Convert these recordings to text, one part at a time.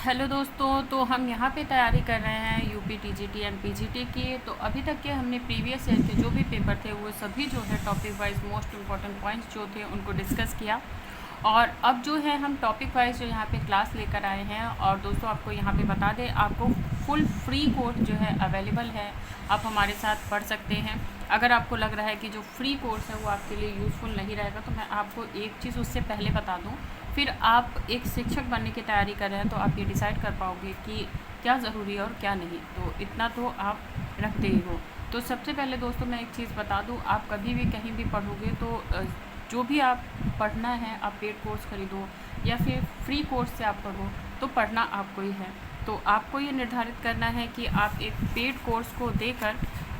Hello दोस्तों, तो हम यहाँ पे तैयारी कर रहे हैं यूपी टीजीटी एंड पीजीटी की। तो अभी तक के हमने प्रीवियस ईयर के जो भी पेपर थे वो सभी जो है topic wise most important points जो थे उनको डिस्कस किया। और अब जो है हम टॉपिक वाइज जो यहाँ पे क्लास लेकर आए हैं। और दोस्तों आपको यहाँ पे बता दें, आपको फुल फ्री कोर्स जो है अवेलेबल है, आप हमारे साथ पढ़ सकते हैं। अगर आपको लग रहा है कि जो फ्री कोर्स है वो आपके लिए यूज़फुल नहीं रहेगा, तो मैं आपको एक चीज़ उससे पहले बता दूँ। फिर आप एक शिक्षक बनने की तैयारी कर रहे हैं तो आप ये डिसाइड कर पाओगे कि क्या ज़रूरी है और क्या नहीं। तो इतना तो आप रखते ही हो। तो सबसे पहले दोस्तों मैं एक चीज़ बता दूं, आप कभी भी कहीं भी पढ़ोगे तो जो भी आप पढ़ना है, आप पेड कोर्स खरीदो या फिर फ्री कोर्स से आप पढ़ो, तो पढ़ना आपको ही है। तो आपको ये निर्धारित करना है कि आप एक पेड कोर्स को देकर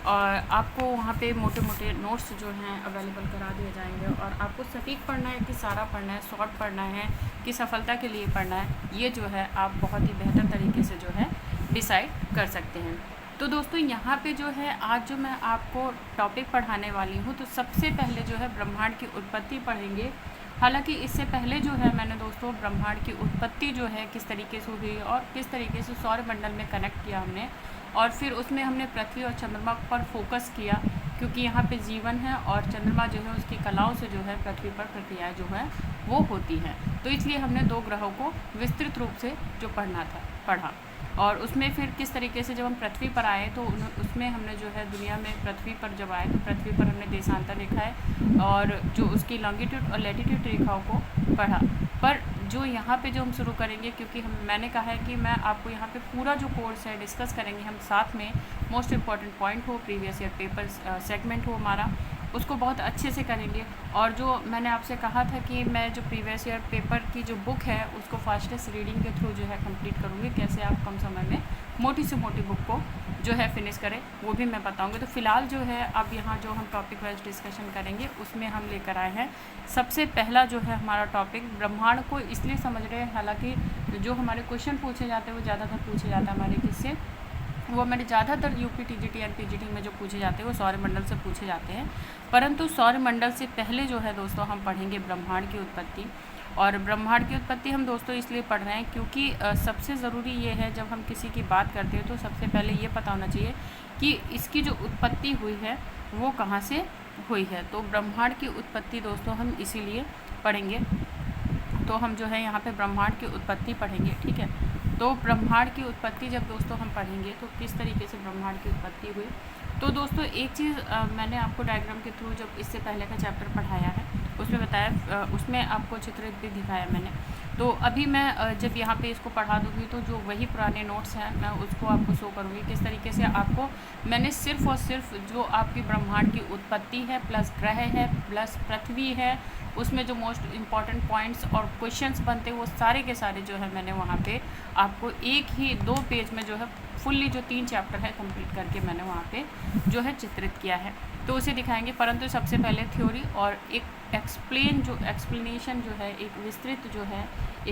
और आपको वहाँ पे मोटे मोटे नोट्स जो हैं अवेलेबल करा दिए जाएंगे। और आपको सटीक पढ़ना है कि सारा पढ़ना है, शॉर्ट पढ़ना है कि सफलता के लिए पढ़ना है, ये जो है आप बहुत ही बेहतर तरीके से जो है डिसाइड कर सकते हैं। तो दोस्तों यहाँ पे जो है आज जो मैं आपको टॉपिक पढ़ाने वाली हूँ, तो सबसे पहले जो है ब्रह्मांड की उत्पत्ति पढ़ेंगे। हालांकि इससे पहले जो है मैंने दोस्तों ब्रह्मांड की उत्पत्ति जो है किस तरीके से हुई और किस तरीके से सौरमंडल में कनेक्ट किया हमने, और फिर उसमें हमने पृथ्वी और चंद्रमा पर फोकस किया, क्योंकि यहाँ पे जीवन है और चंद्रमा जो है उसकी कलाओं से जो है पृथ्वी पर प्रक्रियाएँ जो है वो होती हैं। तो इसलिए हमने 2 ग्रहों को विस्तृत रूप से जो पढ़ा। और उसमें फिर किस तरीके से जब हम पृथ्वी पर आए तो उसमें हमने जो है दुनिया में पृथ्वी पर जब आए तो पृथ्वी पर हमने देशांतर रेखाएं और जो उसकी लॉन्गिट्यूड और लैटिट्यूड रेखाओं को पढ़ा। पर जो यहाँ पे जो हम शुरू करेंगे, क्योंकि मैंने कहा है कि मैं आपको यहाँ पे पूरा जो कोर्स है डिस्कस करेंगे हम साथ में, मोस्ट इम्पॉर्टेंट पॉइंट हो, प्रीवियस ईयर पेपर सेगमेंट हो हमारा, उसको बहुत अच्छे से करेंगे। और जो मैंने आपसे कहा था कि मैं जो प्रीवियस ईयर पेपर की जो बुक है उसको फास्टेस्ट रीडिंग के थ्रू जो है कंप्लीट करूँगी, कैसे आप कम समय में मोटी से मोटी बुक को जो है फिनिश करें वो भी मैं बताऊँगी। तो फ़िलहाल जो है अब यहाँ जो हम टॉपिक वाइज डिस्कशन करेंगे उसमें हम लेकर आए हैं सबसे पहला जो है हमारा टॉपिक। ब्रह्मांड को इसलिए समझ रहे हैं, हालाँकि जो हमारे क्वेश्चन पूछे जाते हैं वो ज़्यादातर पूछे जाता है हमारे किससे, वो हमारे ज़्यादातर यूपी टीजीटी एंड पीजीटी में जो पूछे जाते हैं वो सौरमंडल से पूछे जाते हैं। परंतु सौरमंडल से पहले जो है दोस्तों हम पढ़ेंगे ब्रह्मांड की उत्पत्ति। और ब्रह्मांड की उत्पत्ति हम दोस्तों इसलिए पढ़ रहे हैं क्योंकि सबसे ज़रूरी ये है, जब हम किसी की बात करते हैं तो सबसे पहले ये पता होना चाहिए कि इसकी जो उत्पत्ति हुई है वो कहाँ से हुई है। तो ब्रह्मांड की उत्पत्ति दोस्तों हम इसीलिए पढ़ेंगे। तो हम जो है यहाँ पे ब्रह्मांड की उत्पत्ति पढ़ेंगे, ठीक है। तो ब्रह्मांड की उत्पत्ति जब दोस्तों हम पढ़ेंगे तो किस तरीके से ब्रह्मांड की उत्पत्ति हुई। तो दोस्तों एक चीज़ मैंने आपको डायग्राम के थ्रू जब इससे पहले का चैप्टर पढ़ाया है उसमें बताया, उसमें आपको चित्रित भी दिखाया मैंने। तो अभी मैं जब यहाँ पे इसको पढ़ा दूँगी तो जो वही पुराने नोट्स हैं मैं उसको आपको शो करूँगी, किस तरीके से आपको मैंने सिर्फ़ और सिर्फ जो आपकी ब्रह्मांड की उत्पत्ति है प्लस ग्रह है प्लस पृथ्वी है, उसमें जो मोस्ट इम्पॉर्टेंट पॉइंट्स और क्वेश्चंस बनते हैं वो सारे के सारे जो है मैंने वहाँ पे आपको एक ही 2 पेज में जो है फुल्ली जो 3 चैप्टर है कंप्लीट करके मैंने वहाँ पे जो है चित्रित किया है, तो उसे दिखाएंगे। परंतु सबसे पहले थ्योरी और एक एक्सप्लेनेशन जो है, एक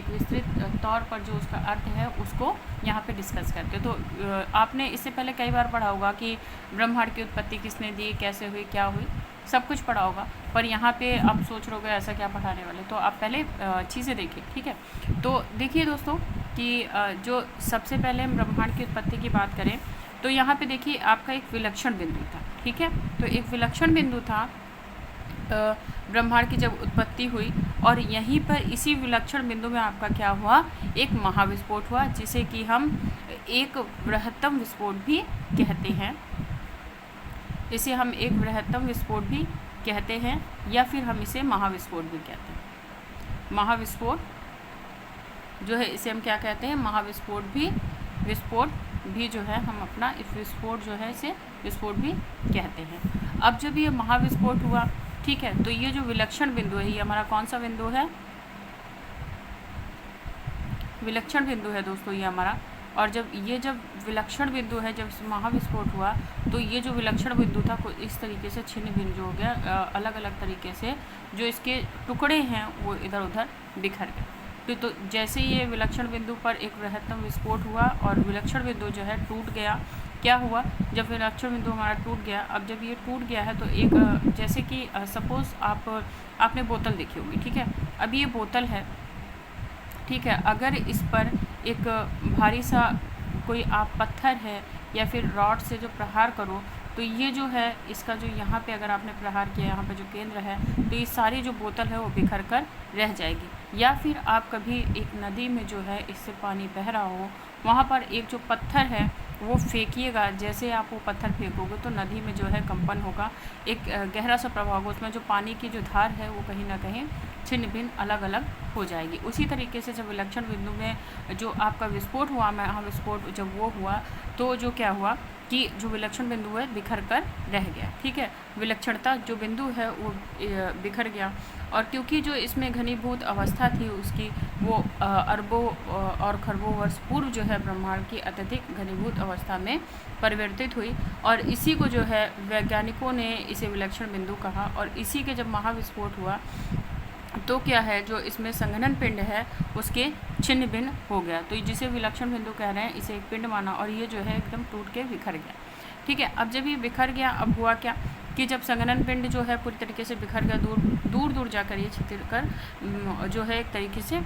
विस्तृत तौर पर जो उसका अर्थ है उसको यहाँ पे डिस्कस करते हैं। तो आपने इससे पहले कई बार पढ़ा होगा कि ब्रह्मांड की उत्पत्ति किसने दी, कैसे हुई, क्या हुई, सब कुछ पढ़ा होगा। पर यहाँ पे आप सोच रहे हो ऐसा क्या पढ़ाने वाले, तो आप पहले चीज़ें देखिए, ठीक है। तो देखिए दोस्तों कि जो सबसे पहले हम ब्रह्मांड की उत्पत्ति की बात करें तो यहाँ पे देखिए आपका एक विलक्षण बिंदु था, ठीक है। तो एक विलक्षण बिंदु था ब्रह्मांड की जब उत्पत्ति हुई, और यहीं पर इसी विलक्षण बिंदु में आपका क्या हुआ, एक महाविस्फोट हुआ, जिसे कि हम एक बृहत्तम विस्फोट भी कहते हैं। इसे हम एक बृहत्तम विस्फोट भी कहते हैं या फिर हम इसे महाविस्फोट भी कहते हैं। महाविस्फोट जो है इसे हम क्या कहते हैं, महाविस्फोट भी जो है हम अपना इस विस्फोट जो है इसे विस्फोट भी कहते हैं। अब जब ये महाविस्फोट हुआ, ठीक है, तो ये जो विलक्षण बिंदु है ये हमारा कौन सा बिंदु है, विलक्षण बिंदु है दोस्तों ये हमारा। और जब विलक्षण बिंदु है, जब महाविस्फोट हुआ तो ये जो विलक्षण बिंदु था इस तरीके से छिन्न भिन्न जो हो गया, अलग अलग तरीके से जो इसके टुकड़े हैं वो इधर उधर बिखर गए। तो जैसे ये विलक्षण बिंदु पर एक बृहत्तम विस्फोट हुआ और विलक्षण बिंदु जो है टूट गया। क्या हुआ, जब विलक्षण बिंदु हमारा टूट गया, अब जब ये टूट गया है तो एक जैसे कि सपोज़ आपने बोतल देखी होगी, ठीक है। अब ये बोतल है, ठीक है। अगर इस पर एक भारी सा कोई आप पत्थर है या फिर रॉड से जो प्रहार करो तो ये जो है इसका जो यहाँ पे अगर आपने प्रहार किया, यहाँ पे जो केंद्र है, तो ये सारी जो बोतल है वो बिखर कर रह जाएगी। या फिर आप कभी एक नदी में जो है इससे पानी बह रहा हो, वहाँ पर एक जो पत्थर है वो फेंकिएगा, जैसे आप वो पत्थर फेंकोगे तो नदी में जो है कंपन होगा, एक गहरा सा प्रभाव होगा, उसमें जो पानी की जो धार है वो कहीं ना कहीं छिन्न भिन्न अलग अलग हो जाएगी। उसी तरीके से जब विलक्षण बिंदु में जो आपका विस्फोट हुआ, महाविस्फोट जब वो हुआ तो जो क्या हुआ कि जो विलक्षण बिंदु है बिखर कर रह गया। ठीक है, विलक्षणता जो बिंदु है वो बिखर गया। और क्योंकि जो इसमें घनीभूत अवस्था थी उसकी वो अरबों और खरबों वर्ष पूर्व जो है ब्रह्मांड की अत्यधिक घनीभूत अवस्था में परिवर्तित हुई, और इसी को जो है वैज्ञानिकों ने इसे विलक्षण बिंदु कहा। और इसी के जब महाविस्फोट हुआ तो क्या है, जो इसमें संघनन पिंड है उसके छिन्न भिन्न हो गया, तो जिसे विलक्षण बिंदु कह रहे हैं इसे एक पिंड माना, और ये जो है एकदम टूट के बिखर गया। ठीक है, अब जब ये बिखर गया, अब हुआ क्या कि जब संघनन पिंड जो है पूरी तरीके से बिखर गया, दूर दूर जाकर ये छितर कर जो है एक तरीके से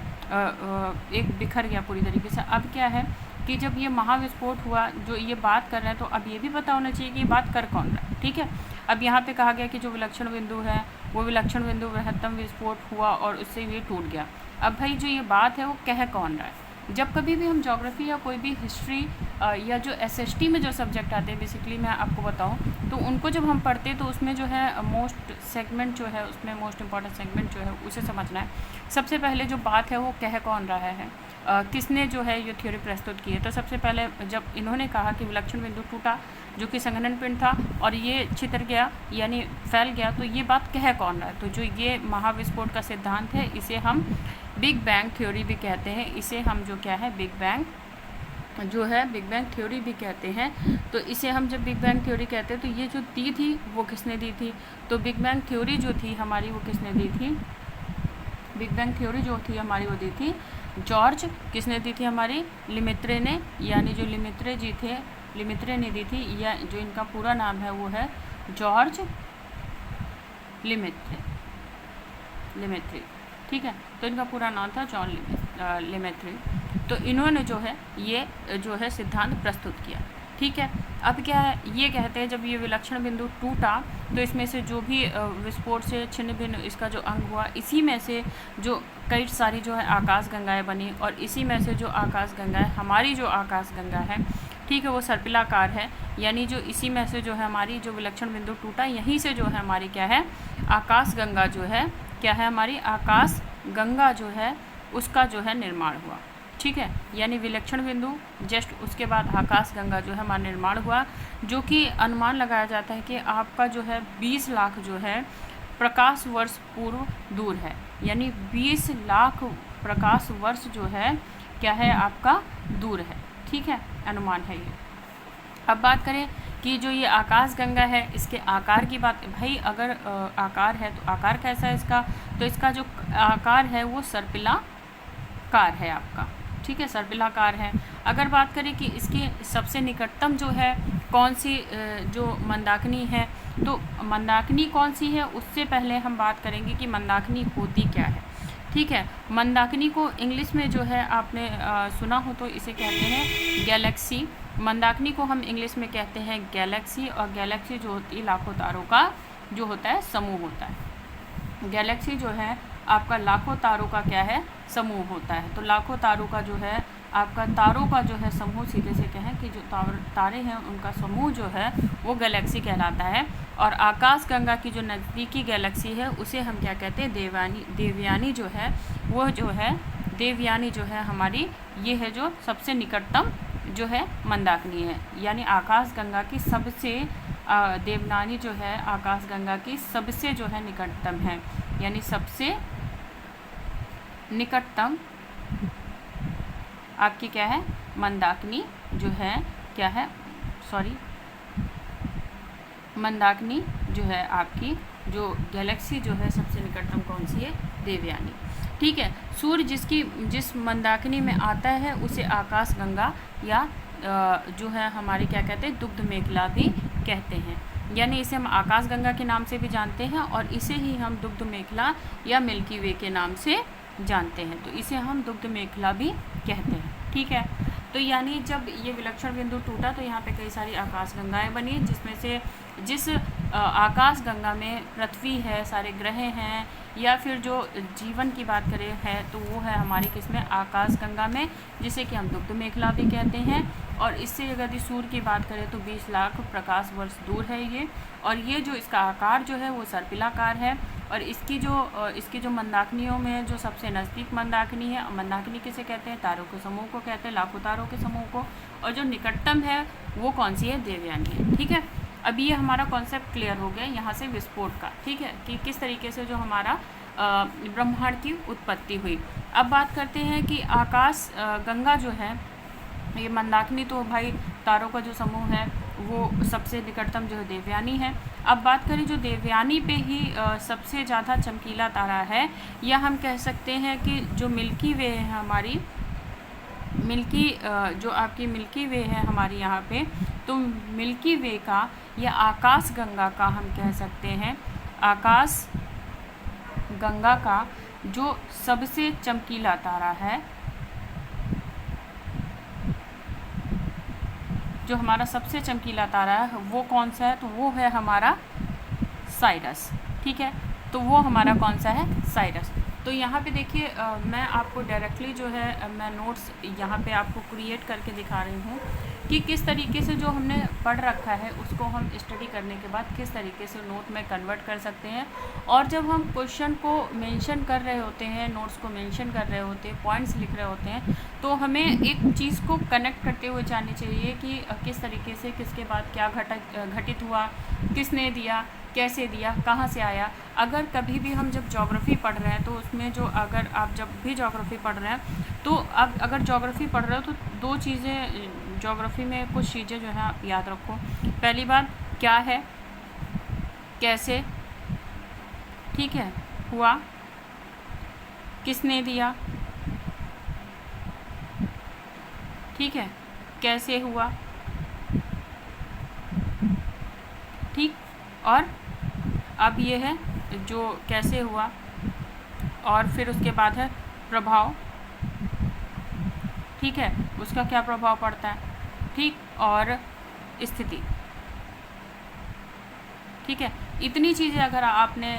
एक बिखर गया पूरी तरीके से। अब क्या है कि जब ये महाविस्फोट हुआ, जो ये बात कर रहे हैं, तो अब ये भी पता होना चाहिए कि ये बात कर कौन रहा है। ठीक है, अब यहाँ पे कहा गया कि जो विलक्षण बिंदु है वो विलक्षण बिंदु बृहत्तम विस्फोट हुआ और उससे ये टूट गया। अब भाई जो ये बात है वो कह कौन रहा है। जब कभी भी हम ज्योग्राफी या कोई भी हिस्ट्री या जो एसएसटी में जो सब्जेक्ट आते हैं, बेसिकली मैं आपको बताऊं तो उनको जब हम पढ़ते तो उसमें जो है मोस्ट सेगमेंट जो है, उसमें मोस्ट इम्पॉर्टेंट सेगमेंट जो है उसे समझना है। सबसे पहले जो बात है वो कह कौन रहा है, किसने जो है ये थ्योरी प्रस्तुत की है। तो सबसे पहले जब इन्होंने कहा कि विलक्षण बिंदु टूटा जो कि संघनन पिंड था और ये छितर गया यानी फैल गया, तो ये बात कह कौन रहा है। तो जो ये महाविस्फोट का सिद्धांत है इसे हम बिग बैंग थ्योरी भी कहते हैं। इसे हम जो क्या है बिग बैंग जो है बिग बैंग थ्योरी भी कहते हैं। तो इसे हम जब बिग बैंग थ्योरी कहते हैं तो ये जो दी थी वो किसने दी थी, तो बिग बैंग थ्योरी जो थी हमारी वो किसने दी थी, बिग बैंग थ्योरी जो थी हमारी वो दी थी जॉर्ज, किसने दी थी हमारी, लेमेत्रे ने, यानी जो लेमेत्रे जी थे, लेमेत्रे ने दी थी, या जो इनका पूरा नाम है वो है जॉर्ज लेमेत्रे। ठीक है, तो इनका पूरा नाम था जॉन लेमेत्रे। तो इन्होंने जो है ये जो है सिद्धांत प्रस्तुत किया। ठीक है, अब क्या है, ये कहते हैं जब ये विलक्षण बिंदु टूटा तो इसमें से जो भी विस्फोट से छिन्न भिन्न इसका जो अंग हुआ, इसी में से जो कई सारी जो है आकाश गंगाएं बनी, और इसी में से जो आकाश गंगाएं, हमारी जो आकाश गंगा है, ठीक है, वो सर्पिलाकार है, यानी जो इसी में से जो है हमारी जो विलक्षण बिंदु टूटा, यहीं से जो है हमारी क्या है आकाश गंगा जो है क्या है हमारी आकाश गंगा जो है उसका जो है निर्माण हुआ। ठीक है, यानी विलक्षण बिंदु जस्ट उसके बाद आकाश गंगा जो है हमारा निर्माण हुआ, जो कि अनुमान लगाया जाता है कि आपका जो है 20 लाख जो है प्रकाश वर्ष पूर्व दूर है, यानी 20 लाख प्रकाश वर्ष जो है क्या है आपका दूर है। ठीक है, अनुमान है ये। अब बात करें कि जो ये आकाश गंगा है इसके आकार की बात, भाई अगर आकार है तो आकार कैसा है इसका, तो इसका जो आकार है वो सर्पिलाकार है आपका। ठीक है, सर्पिलाकार है। अगर बात करें कि इसकी सबसे निकटतम जो है कौन सी जो मंदाकिनी है, तो मंदाकिनी कौन सी है उससे पहले हम बात करेंगे कि मंदाकिनी होती क्या है। ठीक है, मंदाकिनी को इंग्लिश में जो है आपने सुना हो तो इसे कहते हैं गैलेक्सी। मंदाकिनी को हम इंग्लिश में कहते हैं गैलेक्सी, और गैलेक्सी जो होती है लाखों तारों का जो होता है समूह होता है। गैलेक्सी जो है आपका लाखों तारों का क्या है समूह होता है। तो लाखों तारों का जो है आपका तारों का जो है समूह, सीधे से कहें कि जो तारे हैं उनका समूह जो है वो गैलेक्सी कहलाता है। और आकाश गंगा की जो नज़दीकी गैलेक्सी है उसे हम क्या कहते हैं देवयानी जो है वो जो है देवयानी जो है हमारी ये है जो सबसे निकटतम जो है मंदाकिनी है, यानी आकाश गंगा की सबसे देवयानी जो है आकाश गंगा की सबसे जो है निकटतम है, यानी सबसे निकटतम आपकी क्या है मंदाकिनी जो है क्या है मंदाकिनी जो है आपकी जो गैलेक्सी जो है सबसे निकटतम कौन सी है, देवयानी। ठीक है, सूर्य जिस मंदाकिनी में आता है उसे आकाश गंगा या जो है हमारे क्या कहते हैं दुग्ध मेखला भी कहते हैं, यानी इसे हम आकाश गंगा के नाम से भी जानते हैं और इसे ही हम दुग्ध मेखला या मिल्की वे के नाम से जानते हैं। तो इसे हम दुग्ध मेखला भी कहते हैं, ठीक है। तो यानी जब ये विलक्षण बिंदु टूटा तो यहाँ पे कई सारी आकाशगंगाएं बनी, जिसमें से जिस आकाशगंगा में पृथ्वी है, सारे ग्रह हैं, या फिर जो जीवन की बात करें है तो वो है हमारी किसमें, आकाशगंगा में, जिसे कि हम दुग्ध मेखला भी कहते हैं। और इससे यदि सूर्य की बात करें तो 20 लाख प्रकाश वर्ष दूर है ये। और ये जो इसका आकार जो है वो सर्पिलाकार है। और इसकी जो मंदाकिनियों में जो सबसे नज़दीक मंदाकिनी है, मंदाकिनी किसे कहते हैं, तारों के समूह को कहते हैं, लाखों तारों के समूह को। और जो निकटतम है वो कौन सी है, देवयानी है, ठीक है। अब ये हमारा कॉन्सेप्ट क्लियर हो गया यहाँ से विस्फोट का, ठीक है, कि किस तरीके से जो हमारा ब्रह्मांड की उत्पत्ति हुई। अब बात करते हैं कि आकाश गंगा जो है, ये मंदाकिनी तो भाई तारों का जो समूह है वो सबसे निकटतम जो है देवयानी है। अब बात करें जो देवयानी पे ही सबसे ज़्यादा चमकीला तारा है, या हम कह सकते हैं कि जो मिल्की वे है हमारी, जो आपकी मिल्की वे है हमारी यहाँ पे, तो मिल्की वे का या आकाश गंगा का हम कह सकते हैं, आकाश गंगा का जो सबसे चमकीला तारा है, जो हमारा सबसे चमकीला तारा है वो कौन सा है, तो वो है हमारा साइरस, ठीक है। तो वो हमारा कौन सा है, साइरस। तो यहाँ पे देखिए मैं आपको डायरेक्टली जो है मैं नोट्स यहाँ पे आपको क्रिएट करके दिखा रही हूँ कि किस तरीके से जो हमने पढ़ रखा है उसको हम स्टडी करने के बाद किस तरीके से नोट में कन्वर्ट कर सकते हैं। और जब हम क्वेश्चन को मेंशन कर रहे होते हैं, नोट्स को मेंशन कर रहे होते हैं, पॉइंट्स लिख रहे होते हैं, तो हमें एक चीज़ को कनेक्ट करते हुए जानी चाहिए कि किस तरीके से किसके बाद क्या घटित हुआ, किसने दिया, कैसे दिया, कहाँ से आया। अगर कभी भी हम जब ज्योग्राफी पढ़ रहे हैं तो उसमें जो अगर आप जब भी ज्योग्राफी पढ़ रहे हैं तो अब अगर ज्योग्राफी पढ़ रहे हो तो दो चीज़ें ज्योग्राफी में, कुछ चीज़ें जो है आप याद रखो। पहली बात क्या है, कैसे, ठीक है, हुआ, किसने दिया, ठीक है, कैसे हुआ, ठीक। और अब ये है जो कैसे हुआ, और फिर उसके बाद है प्रभाव, ठीक है, उसका क्या प्रभाव पड़ता है, ठीक, और स्थिति, ठीक है। इतनी चीज़ें अगर आपने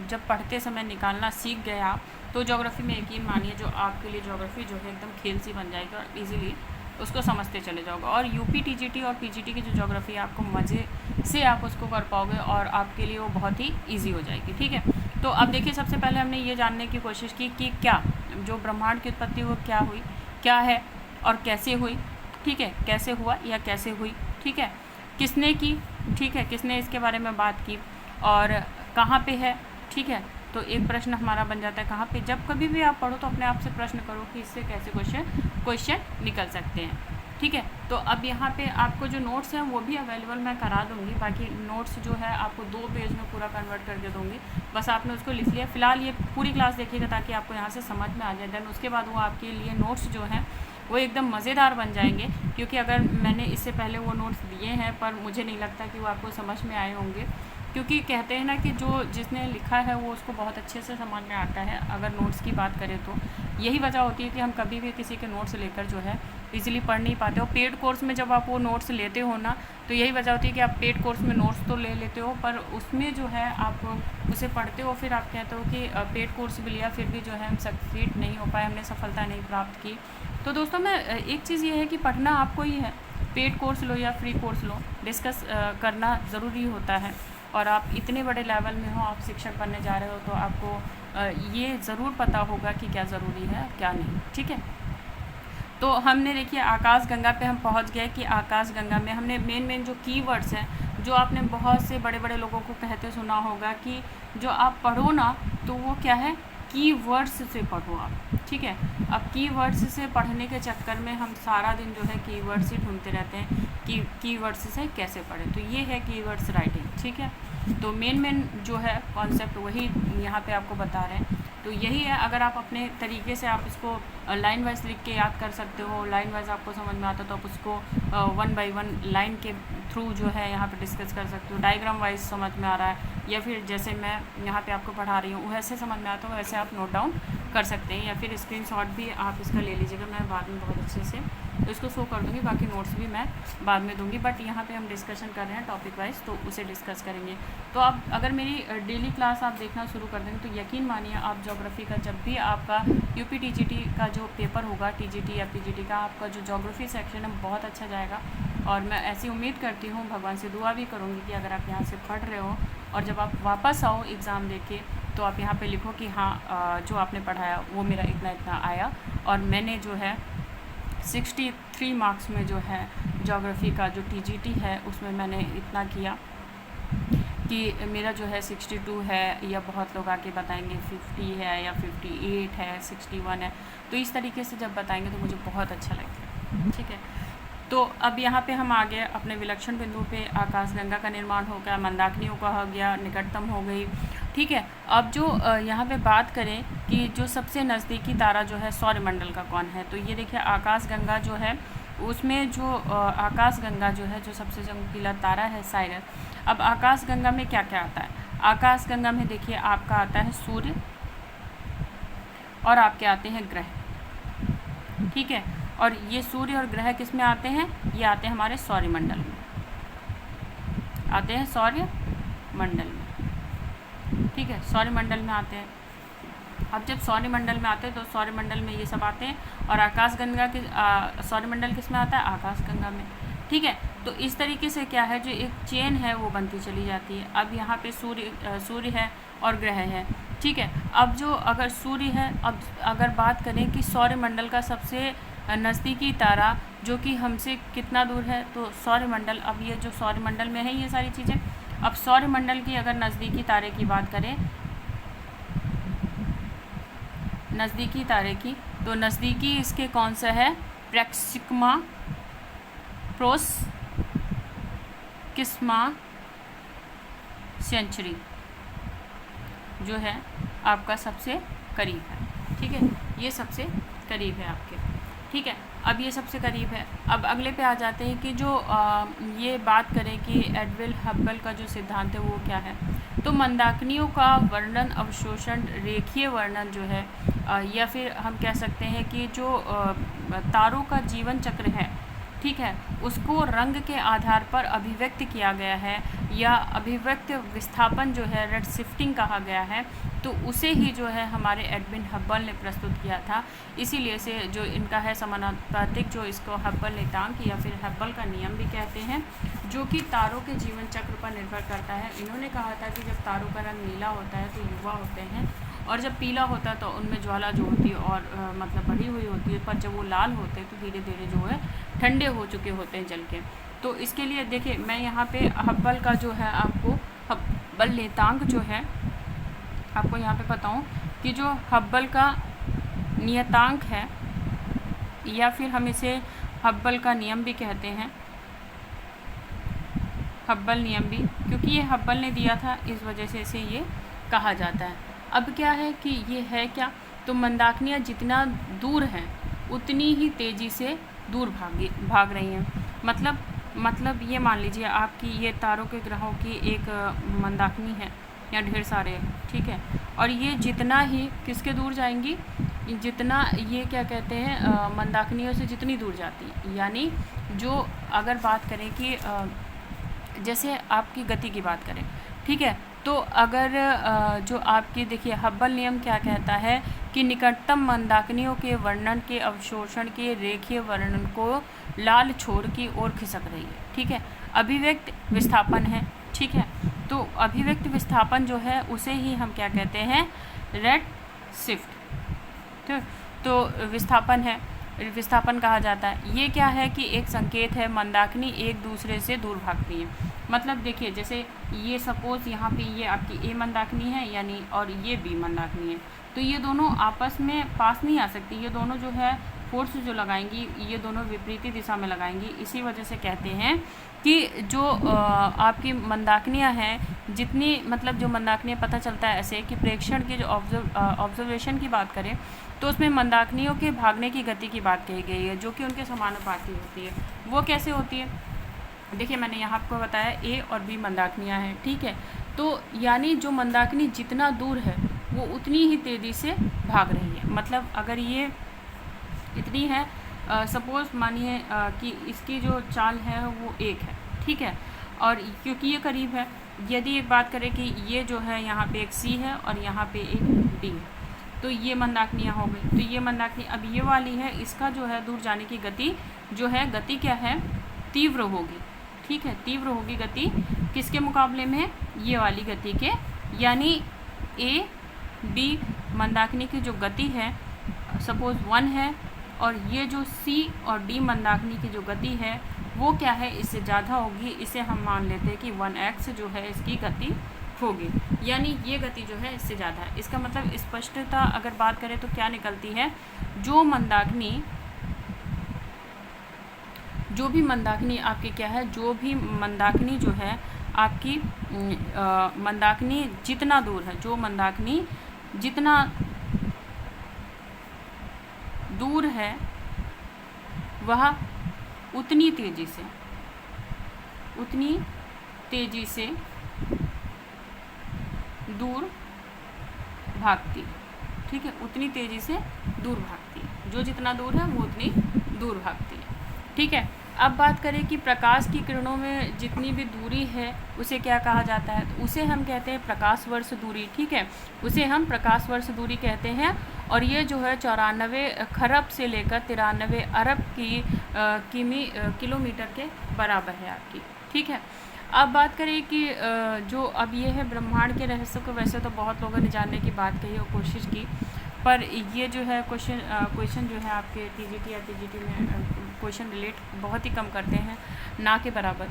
जब पढ़ते समय निकालना सीख गया तो ज्योग्राफी में यकीन मानिए जो आपके लिए ज्योग्राफी जो है एकदम खेल सी बन जाएगी और इजीली उसको समझते चले जाओगे। और यूपी टीजीटी और पीजीटी की जो ज्योग्राफी है आपको मज़े से आप उसको कर पाओगे और आपके लिए वो बहुत ही ईजी हो जाएगी, ठीक है। तो अब देखिए सबसे पहले हमने ये जानने की कोशिश की कि क्या जो ब्रह्मांड की उत्पत्ति वो क्या हुई, क्या है और कैसे हुई, ठीक है, कैसे हुआ या कैसे हुई, ठीक है, किसने की, ठीक है, किसने इसके बारे में बात की, और कहाँ पे है, ठीक है। तो एक प्रश्न हमारा बन जाता है कहाँ पे। जब कभी भी आप पढ़ो तो अपने आप से प्रश्न करो कि इससे कैसे क्वेश्चन निकल सकते हैं, ठीक है। तो अब यहाँ पे आपको जो नोट्स हैं वो भी अवेलेबल मैं करा दूँगी। बाकी नोट्स जो है आपको 2 पेज में पूरा कन्वर्ट करके दूँगी, बस आपने उसको लिख लिया। फ़िलहाल ये पूरी क्लास देखिएगा ताकि आपको यहाँ से समझ में आ जाए। देन उसके बाद वो आपके लिए नोट्स जो हैं वो एकदम मज़ेदार बन जाएंगे, क्योंकि अगर मैंने इससे पहले वो नोट्स दिए हैं पर मुझे नहीं लगता कि वो आपको समझ में आए होंगे, क्योंकि कहते हैं ना कि जो जिसने लिखा है वो उसको बहुत अच्छे से समझ में आता है। अगर नोट्स की बात करें तो यही वजह होती है कि हम कभी भी किसी के नोट्स लेकर जो है इजीली पढ़ नहीं पाते हो। पेड कोर्स में जब आप वो नोट्स लेते हो ना तो यही वजह होती है कि आप पेड कोर्स में नोट्स तो ले लेते हो पर उसमें जो है आप उसे पढ़ते हो, फिर आप कहते हो कि पेड कोर्स भी लिया फिर भी जो है हम सक्सीड नहीं हो पाए, हमने सफलता नहीं प्राप्त की। तो दोस्तों मैं एक चीज़ ये है कि पढ़ना आपको ही है, पेड कोर्स लो या फ्री कोर्स लो, डिस्कस करना ज़रूरी होता है। और आप इतने बड़े लेवल में हो, आप शिक्षक बनने जा रहे हो तो आपको ये ज़रूर पता होगा कि क्या ज़रूरी है क्या नहीं, ठीक है। तो हमने देखिए आकाश गंगा पे हम पहुंच गए कि आकाश गंगा में हमने मेन जो कीवर्ड्स हैं जो आपने बहुत से बड़े बड़े लोगों को कहते सुना होगा कि जो आप पढ़ो ना तो वो क्या है, कीवर्ड्स से पढ़ो आप, ठीक है। अब कीवर्ड्स से पढ़ने के चक्कर में हम सारा दिन जो है कीवर्ड्स ही ढूंढते रहते हैं कि कीवर्ड्स से कैसे पढ़ें। तो ये है कीवर्ड्स राइटिंग, ठीक है। तो मेन जो है कॉन्सेप्ट वही यहाँ पे आपको बता रहे हैं। तो यही है, अगर आप अपने तरीके से आप इसको लाइन वाइज लिख के याद कर सकते हो, लाइन वाइज आपको समझ में आता तो आप उसको 1 बाय 1 लाइन के थ्रू जो है यहाँ पे डिस्कस कर सकते हो। डायग्राम वाइज समझ में आ रहा है या फिर जैसे मैं यहाँ पे आपको पढ़ा रही हूँ वैसे समझ में आता हो वैसे आप नोट डाउन कर सकते हैं, या फिर स्क्रीनशॉट भी आप इसका ले लीजिएगा, मैं बाद में बहुत अच्छे से तो इसको शो कर दूँगी, बाकी नोट्स भी मैं बाद में दूँगी। बट यहाँ पे हम डिस्कशन कर रहे हैं टॉपिक वाइज, तो उसे डिस्कस करेंगे। तो आप अगर मेरी डेली क्लास आप देखना शुरू कर देंगे तो यकीन मानिए आप ज्योग्राफी का जब भी आपका यूपी टीजीटी का जो पेपर होगा, टीजीटी या पीजीटी का, आपका जो ज्योग्राफी सेक्शन है बहुत अच्छा जाएगा। और मैं ऐसी उम्मीद करती हूँ, भगवान से दुआ भी करूँगी कि अगर आप यहाँ से पढ़ रहे हो और जब आप वापस आओ एग्ज़ाम दे के, तो आप यहाँ पे लिखो कि हाँ जो आपने पढ़ाया वो मेरा इतना इतना आया, और मैंने जो है 63 मार्क्स में जो है ज्योग्राफी का जो टीजीटी है उसमें मैंने इतना किया कि मेरा जो है 62 है, या बहुत लोग आके बताएंगे 50 है या 58 है, 61 है। तो इस तरीके से जब बताएंगे तो मुझे बहुत अच्छा लगता है। ठीक है, तो अब यहाँ पे हम आ गए अपने विलक्षण बिंदु पे। आकाशगंगा का निर्माण हो गया, मंदाकिनियों का हो गया, निकटतम हो गई। ठीक है, अब जो यहाँ पे बात करें कि जो सबसे नज़दीकी तारा जो है सौरमंडल का कौन है, तो ये देखिए आकाशगंगा जो है उसमें जो आकाशगंगा जो है जो सबसे चमकीला तारा है साइरस। अब आकाशगंगा में क्या क्या आता है? आकाशगंगा में देखिए आपका आता है सूर्य और आपके आते हैं ग्रह। ठीक है, और ये सूर्य और ग्रह किस में आते हैं? ये आते हैं हमारे सौरमंडल में, आते हैं सौरमंडल में। ठीक है, सौरमंडल में आते हैं। अब जब सौरमंडल में आते हैं तो सौरमंडल में ये सब आते हैं, और आकाशगंगा के सौरमंडल किस में आता है? आकाशगंगा में। ठीक है, तो इस तरीके से क्या है जो एक चेन है वो बनती चली जाती है। अब यहाँ पे सूर्य है और ग्रह है। ठीक है, अब जो अगर सूर्य है, अब अगर बात करें कि सौरमंडल का सबसे नज़दीकी तारा जो कि हमसे कितना दूर है, तो सौरमंडल। अब ये जो सौरमंडल में है ये सारी चीज़ें, अब सौरमंडल की अगर नज़दीकी तारे की बात करें, नज़दीकी तारे की, तो नज़दीकी इसके कौन सा है? प्रैक्सिमा प्रोक्सिमा सेंचुरी जो है आपका सबसे करीब है। ठीक है, ये सबसे करीब है आपके। ठीक है, अब ये सबसे करीब है। अब अगले पे आ जाते हैं कि जो ये बात करें कि एडविन हब्बल का जो सिद्धांत है वो क्या है, तो मंदाकिनियों का वर्णन, अवशोषण, रेखीय वर्णन जो है या फिर हम कह सकते हैं कि जो तारों का जीवन चक्र है, ठीक है, उसको रंग के आधार पर अभिव्यक्त किया गया है, या अभिव्यक्त विस्थापन जो है रेड शिफ्टिंग कहा गया है, तो उसे ही जो है हमारे एडविन हब्बल ने प्रस्तुत किया था। इसीलिए से जो इनका है समानुपातिक, जो इसको हब्बल नियतांक या फिर हब्बल का नियम भी कहते हैं, जो कि तारों के जीवन चक्र पर निर्भर करता है। इन्होंने कहा था कि जब तारों का रंग नीला होता है तो युवा होते हैं, और जब पीला होता है तो उनमें ज्वाला जो होती है और मतलब बढ़ी हुई होती है, पर जब वो लाल होते हैं तो धीरे धीरे जो है ठंडे हो चुके होते हैं जल के। तो इसके लिए देखिए मैं यहाँ पे हब्बल का जो है आपको हब्बल नियतांक जो है आपको यहाँ पे बताऊँ कि जो हब्बल का नियतांक है, या फिर हम इसे हब्बल का नियम भी कहते हैं, हब्बल नियम भी, क्योंकि ये हब्बल ने दिया था इस वजह से इसे ये कहा जाता है। अब क्या है कि ये है क्या, तो मंदाकिनियाँ जितना दूर हैं उतनी ही तेज़ी से दूर भाग रही हैं। मतलब ये मान लीजिए आपकी ये तारों के ग्रहों की एक मंदाकिनी है, या ढेर सारे हैं, ठीक है, और ये जितना ही किसके दूर जाएंगी, जितना ये क्या कहते हैं मंदाकिनियों से जितनी दूर जाती है, यानी जो अगर बात करें कि जैसे आपकी गति की बात करें, ठीक है, तो अगर जो आपकी देखिए हब्बल नियम क्या कहता है कि निकटतम मंदाकिनियों के वर्णन के अवशोषण के रेखीय वर्णन को लाल छोर की ओर खिसक रही है। ठीक है, अभिव्यक्त विस्थापन है। ठीक है, तो अभिव्यक्त विस्थापन जो है उसे ही हम क्या कहते हैं, रेड शिफ्ट। तो विस्थापन है, विस्थापन कहा जाता है। ये क्या है कि एक संकेत है, मंदाकिनी एक दूसरे से दूर भागती है। मतलब देखिए जैसे ये सपोज़ यहाँ पे ये आपकी ए मंदाकिनी है यानी, और ये बी मंदाकिनी है, तो ये दोनों आपस में पास नहीं आ सकती, ये दोनों जो है फोर्स जो लगाएंगी ये दोनों विपरीत दिशा में लगाएंगी। इसी वजह से कहते हैं कि जो आपकी मंदाकिनियाँ हैं जितनी, मतलब जो मंदाकिनियाँ पता चलता है ऐसे कि प्रेक्षण की जो ऑब्जर्वेशन की बात करें तो उसमें मंदाकिनियों के भागने की गति की बात कही गई है, जो कि उनके समानुपाती होती है। वो कैसे होती है, देखिए मैंने यहाँ आपको बताया ए और बी मंदाकिनियाँ हैं, ठीक है, तो यानी जो मंदाकिनी जितना दूर है वो उतनी ही तेज़ी से भाग रही है। मतलब अगर ये इतनी है, सपोज़ मानिए कि इसकी जो चाल है वो 1 है, ठीक है, और क्योंकि ये करीब है, यदि एक बात करें कि ये जो है यहाँ पे एक C है और यहाँ पे एक D है, तो ये मंदाकिनियाँ हो गई। तो ये मंदाकिनी अब ये वाली है, इसका जो है दूर जाने की गति जो है, गति क्या है, तीव्र होगी, ठीक है, तीव्र होगी गति किसके मुकाबले में, ये वाली गति के, यानी A B मंदाकिनी की जो गति है सपोज़ 1 है, और ये जो C और D मंदाकिनी की जो गति है वो क्या है, इससे ज़्यादा होगी। इसे हम मान लेते हैं कि 1x जो है इसकी गति होगी, यानी ये गति जो है इससे ज़्यादा है। इसका मतलब स्पष्टता अगर बात करें तो क्या निकलती है, जो भी मंदाकिनी आपकी क्या है, जो भी मंदाकिनी जो है आपकी मंदाकिनी जितना दूर है, जो मंदाकिनी जितना दूर है वह उतनी तेज़ी से दूर भागती, ठीक है, उतनी तेज़ी से दूर भागती है। जो जितना दूर है वो उतनी दूर भागती है, ठीक है। अब बात करें कि प्रकाश की किरणों में जितनी भी दूरी है उसे क्या कहा जाता है, तो उसे हम कहते हैं प्रकाश वर्ष दूरी, ठीक है, उसे हम प्रकाश वर्ष दूरी कहते हैं। और ये जो है 94 खरब से लेकर 93 अरब की किलोमीटर के बराबर है आपकी, ठीक है। अब बात करें कि जो अब ये है ब्रह्मांड के रहस्य को, वैसे तो बहुत लोगों ने जानने की बात कही और कोशिश की, पर ये जो है क्वेश्चन जो है आपके TGT या TGT में क्वेश्चन रिलेट बहुत ही कम करते हैं, ना के बराबर।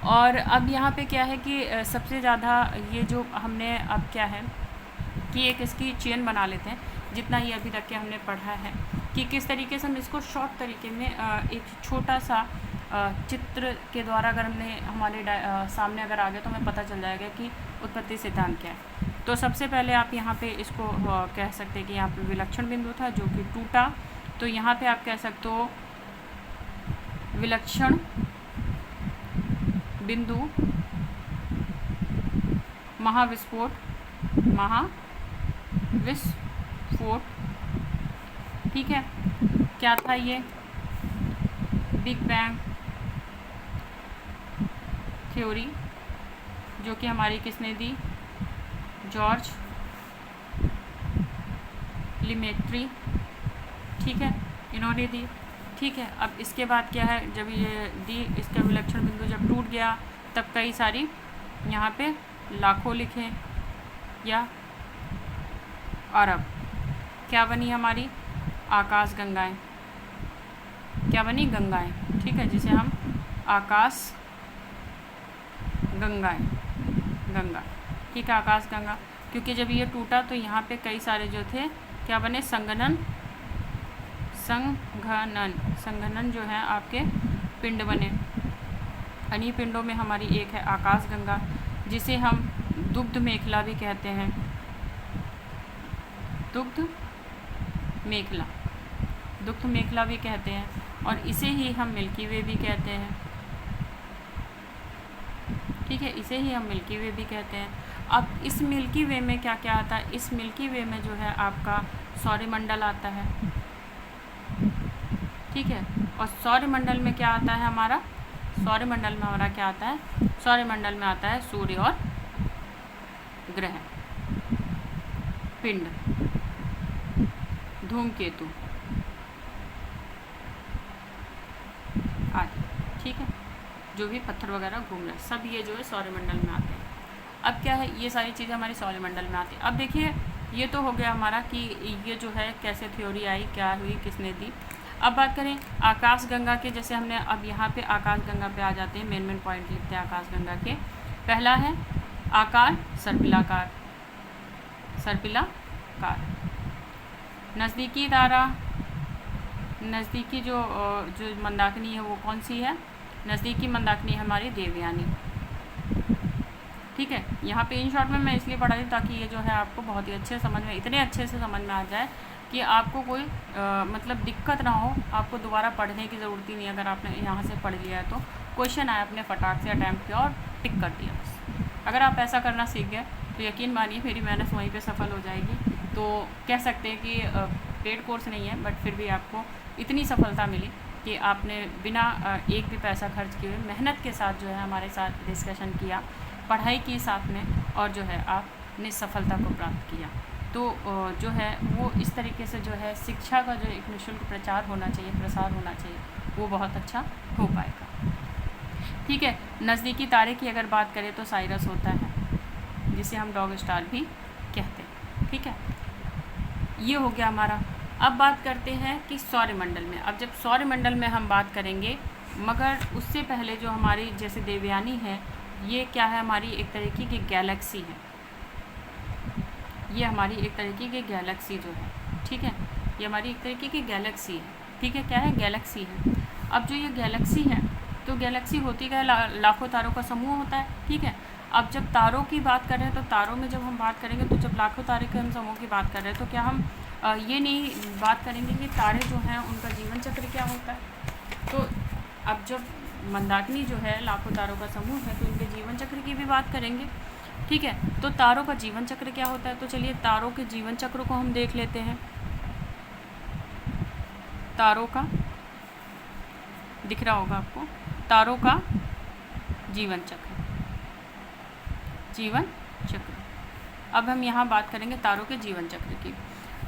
और अब यहाँ पे क्या है कि सबसे ज़्यादा ये जो हमने अब क्या है कि एक इसकी चेन बना लेते हैं, जितना ये अभी तक के हमने पढ़ा है कि किस तरीके से हम इसको शॉर्ट तरीके में एक छोटा सा चित्र के द्वारा अगर हमने हमारे सामने अगर आ गया तो हमें पता चल जाएगा कि उत्पत्ति सिद्धांत क्या है। तो सबसे पहले आप यहाँ पे इसको कह सकते हैं कि यहाँ पे विलक्षण बिंदु था जो कि टूटा, तो यहाँ पे आप कह सकते हो विलक्षण बिंदु महाविस्फोट, ठीक है। क्या था ये, बिग बैंग थ्योरी, जो कि हमारी किसने दी, जॉर्ज लिमेट्री, ठीक है, इन्होंने दी, ठीक है। अब इसके बाद क्या है, जब ये दी, इसका विलक्षण बिंदु जब टूट गया तब कई सारी यहाँ पे लाखों लिखे या अरब, क्या बनी हमारी आकाश गंगाएं, क्या बनी, गंगाएं, ठीक है, जिसे हम आकाश गंगाएं, गंगा, ठीक है, आकाश गंगा। क्योंकि जब ये टूटा तो यहाँ पे कई सारे जो थे क्या बने, संघनन जो है आपके पिंड बने। अन्य पिंडों में हमारी एक है आकाश गंगा, जिसे हम दुग्ध मेखला भी कहते हैं, दुग्ध मेखला भी कहते हैं, और इसे ही हम मिल्की वे भी कहते हैं, ठीक है, इसे ही हम मिल्की वे भी कहते हैं। अब इस मिल्की वे में क्या क्या आता है, इस मिल्की वे में जो है आपका सौरमंडल आता है, ठीक है, और सौरमंडल में क्या आता है हमारा, सौरमंडल में हमारा क्या आता है, सौरमंडल में आता है सूर्य और ग्रह, पिंड, धूमकेतु आदि, ठीक है, जो भी पत्थर वगैरह घूम रहे हैं सब ये जो है सौरमंडल में आते हैं। अब क्या है, ये सारी चीज़ें हमारी सौरमंडल में आती हैं। अब देखिए ये तो हो गया हमारा कि ये जो है कैसे थ्योरी आई, क्या हुई, किसने दी। अब बात करें आकाश गंगा के, जैसे हमने अब यहाँ पे आकाश गंगा पे आ जाते हैं, मेन पॉइंट लिखते हैं आकाश गंगा के। पहला है आकार सर्पिलाकार, नज़दीकी धारा, नज़दीकी जो मंदाकिनी है वो कौन सी है, नज़दीकी मंदाकिनी हमारी देवयानी, ठीक है। यहाँ पे इन शॉर्ट में मैं इसलिए पढ़ा रही हूँ ताकि ये जो है आपको बहुत ही अच्छे समझ में, इतने अच्छे से समझ में आ जाए कि आपको कोई मतलब दिक्कत ना हो, आपको दोबारा पढ़ने की ज़रूरत ही नहीं। अगर आपने यहाँ से पढ़ लिया है तो क्वेश्चन आए अपने फटाक से अटैम्प्ट किया और टिक कर दिया बस। अगर आप ऐसा करना सीख गए तो यकीन मानिए मेरी मेहनत वहीं पे सफल हो जाएगी। तो कह सकते हैं कि पेड कोर्स नहीं है, बट फिर भी आपको इतनी सफलता मिली कि आपने बिना एक भी पैसा खर्च किए मेहनत के साथ जो है हमारे साथ डिस्कशन किया, पढ़ाई की साथ में, और जो है आपने सफलता को प्राप्त किया। तो जो है वो इस तरीके से जो है शिक्षा का जो एक निःशुल्क प्रचार होना चाहिए, प्रसार होना चाहिए, वो बहुत अच्छा हो पाएगा। ठीक है, नज़दीकी तारे की अगर बात करें तो साइरस होता है, जिसे हम डॉग स्टार भी कहते हैं। ठीक है, ये हो गया हमारा। अब बात करते हैं कि सौरमंडल में, अब जब सौरमंडल में हम बात करेंगे, मगर उससे पहले जो हमारी जैसे देवयानी है, ये क्या है, हमारी एक तरीके की गैलेक्सी है, ये हमारी एक तरीके की गैलेक्सी जो है, ठीक है, ये हमारी एक तरीके की गैलेक्सी है। ठीक है, क्या है, गैलेक्सी है। अब जो ये गैलेक्सी है, तो गैलेक्सी होती क्या है, लाखों तारों का समूह होता है। ठीक है, अब जब तारों की बात कर रहे हैं, तो तारों में जब हम बात करेंगे, तो जब लाखों तारे के हम समूह की बात कर रहे हैं, तो क्या हम ये नहीं बात करेंगे कि तारे जो हैं उनका जीवन चक्र क्या होता है। तो अब जब मंदाकिनी जो है लाखों तारों का समूह है, तो उनके जीवन चक्र की भी बात करेंगे। ठीक है, तो तारों का जीवन चक्र क्या होता है, तो चलिए तारों के जीवन चक्र को हम देख लेते हैं। तारों का दिख रहा होगा आपको, तारों का जीवन चक्र, जीवन चक्र। अब हम यहाँ बात करेंगे तारों के जीवन चक्र की।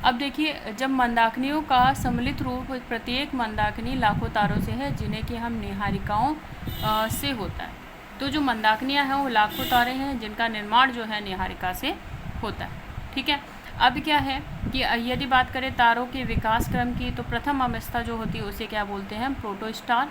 अब देखिए, जब मंदाकिनियों का सम्मिलित रूप, प्रत्येक मंदाकिनी लाखों तारों से है, जिन्हें कि हम निहारिकाओं से होता है। तो जो मंदाकिनियाँ हैं वो लाखों तारे हैं, जिनका निर्माण जो है निहारिका से होता है। ठीक है, अब क्या है कि यदि बात करें तारों के विकास क्रम की, तो प्रथम अवस्था जो होती है उसे क्या बोलते हैं, प्रोटोस्टार।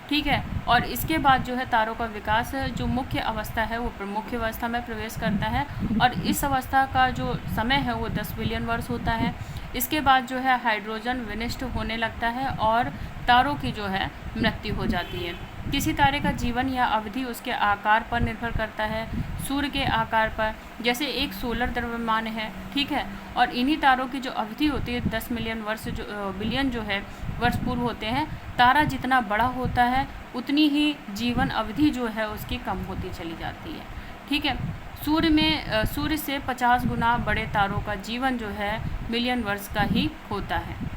ठीक है, और इसके बाद जो है तारों का विकास जो मुख्य अवस्था है वो मुख्य अवस्था में प्रवेश करता है, और इस अवस्था का जो समय है वो 10 बिलियन वर्ष होता है। इसके बाद जो है हाइड्रोजन विनिष्ट होने लगता है और तारों की जो है मृत्यु हो जाती है। किसी तारे का जीवन या अवधि उसके आकार पर निर्भर करता है, सूर्य के आकार पर, जैसे एक सोलर द्रव्यमान है। ठीक है, और इन्हीं तारों की जो अवधि होती है 10 मिलियन वर्ष जो बिलियन जो है वर्ष पूर्व होते हैं। तारा जितना बड़ा होता है उतनी ही जीवन अवधि जो है उसकी कम होती चली जाती है। ठीक है, सूर्य से 50 गुना बड़े तारों का जीवन जो है मिलियन वर्ष का ही होता है।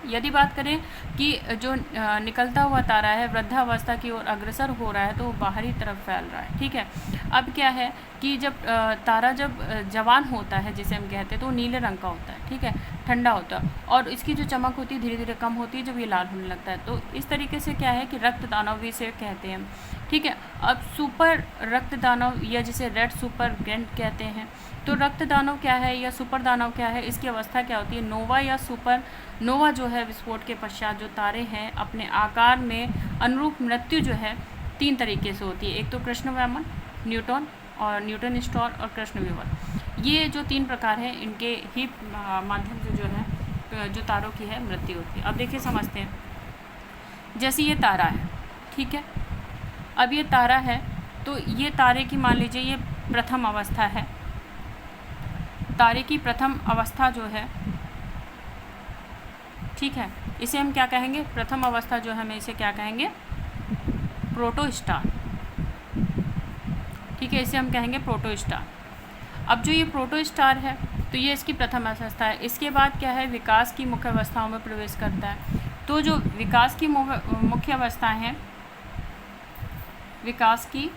यदि बात करें कि जो निकलता हुआ तारा है वृद्धावस्था की ओर अग्रसर हो रहा है, तो वो बाहरी तरफ फैल रहा है। ठीक है, अब क्या है कि जब तारा जब जवान होता है, जिसे हम कहते हैं, तो वो नीले रंग का होता है। ठीक है, ठंडा होता है, और इसकी जो चमक होती है धीरे धीरे कम होती है जब ये लाल होने लगता है। तो इस तरीके से क्या है कि रक्त दानव भी इसे कहते हैं। ठीक है, अब सुपर रक्त दानव या जिसे रेड सुपर ग्रैंड कहते हैं, तो रक्त दानव क्या है या सुपर दानव क्या है, इसकी अवस्था क्या होती है, नोवा या सुपर नोवा जो है विस्फोट के पश्चात जो तारे हैं अपने आकार में अनुरूप मृत्यु जो है 3 तरीके से होती है। एक तो कृष्ण वैमन, न्यूटन और न्यूटन स्टार और कृष्ण विवर, ये जो 3 प्रकार हैं, इनके ही माध्यम से जो है जो तारों की है मृत्यु होती है। अब देखिए समझते हैं, जैसे ये तारा है। ठीक है, अब ये तारा है, तो ये तारे की मान लीजिए ये प्रथम अवस्था है। तारे की प्रथम अवस्था जो है, ठीक है, इसे हम क्या कहेंगे, प्रथम अवस्था जो है हम इसे क्या कहेंगे, प्रोटोस्टार। ठीक है, इसे हम कहेंगे प्रोटोस्टार। अब जो ये प्रोटोस्टार है, तो ये इसकी प्रथम अवस्था है। इसके बाद क्या है, विकास की मुख्य अवस्थाओं में प्रवेश करता है। तो जो विकास की मुख्य अवस्थाएं हैं, विकास की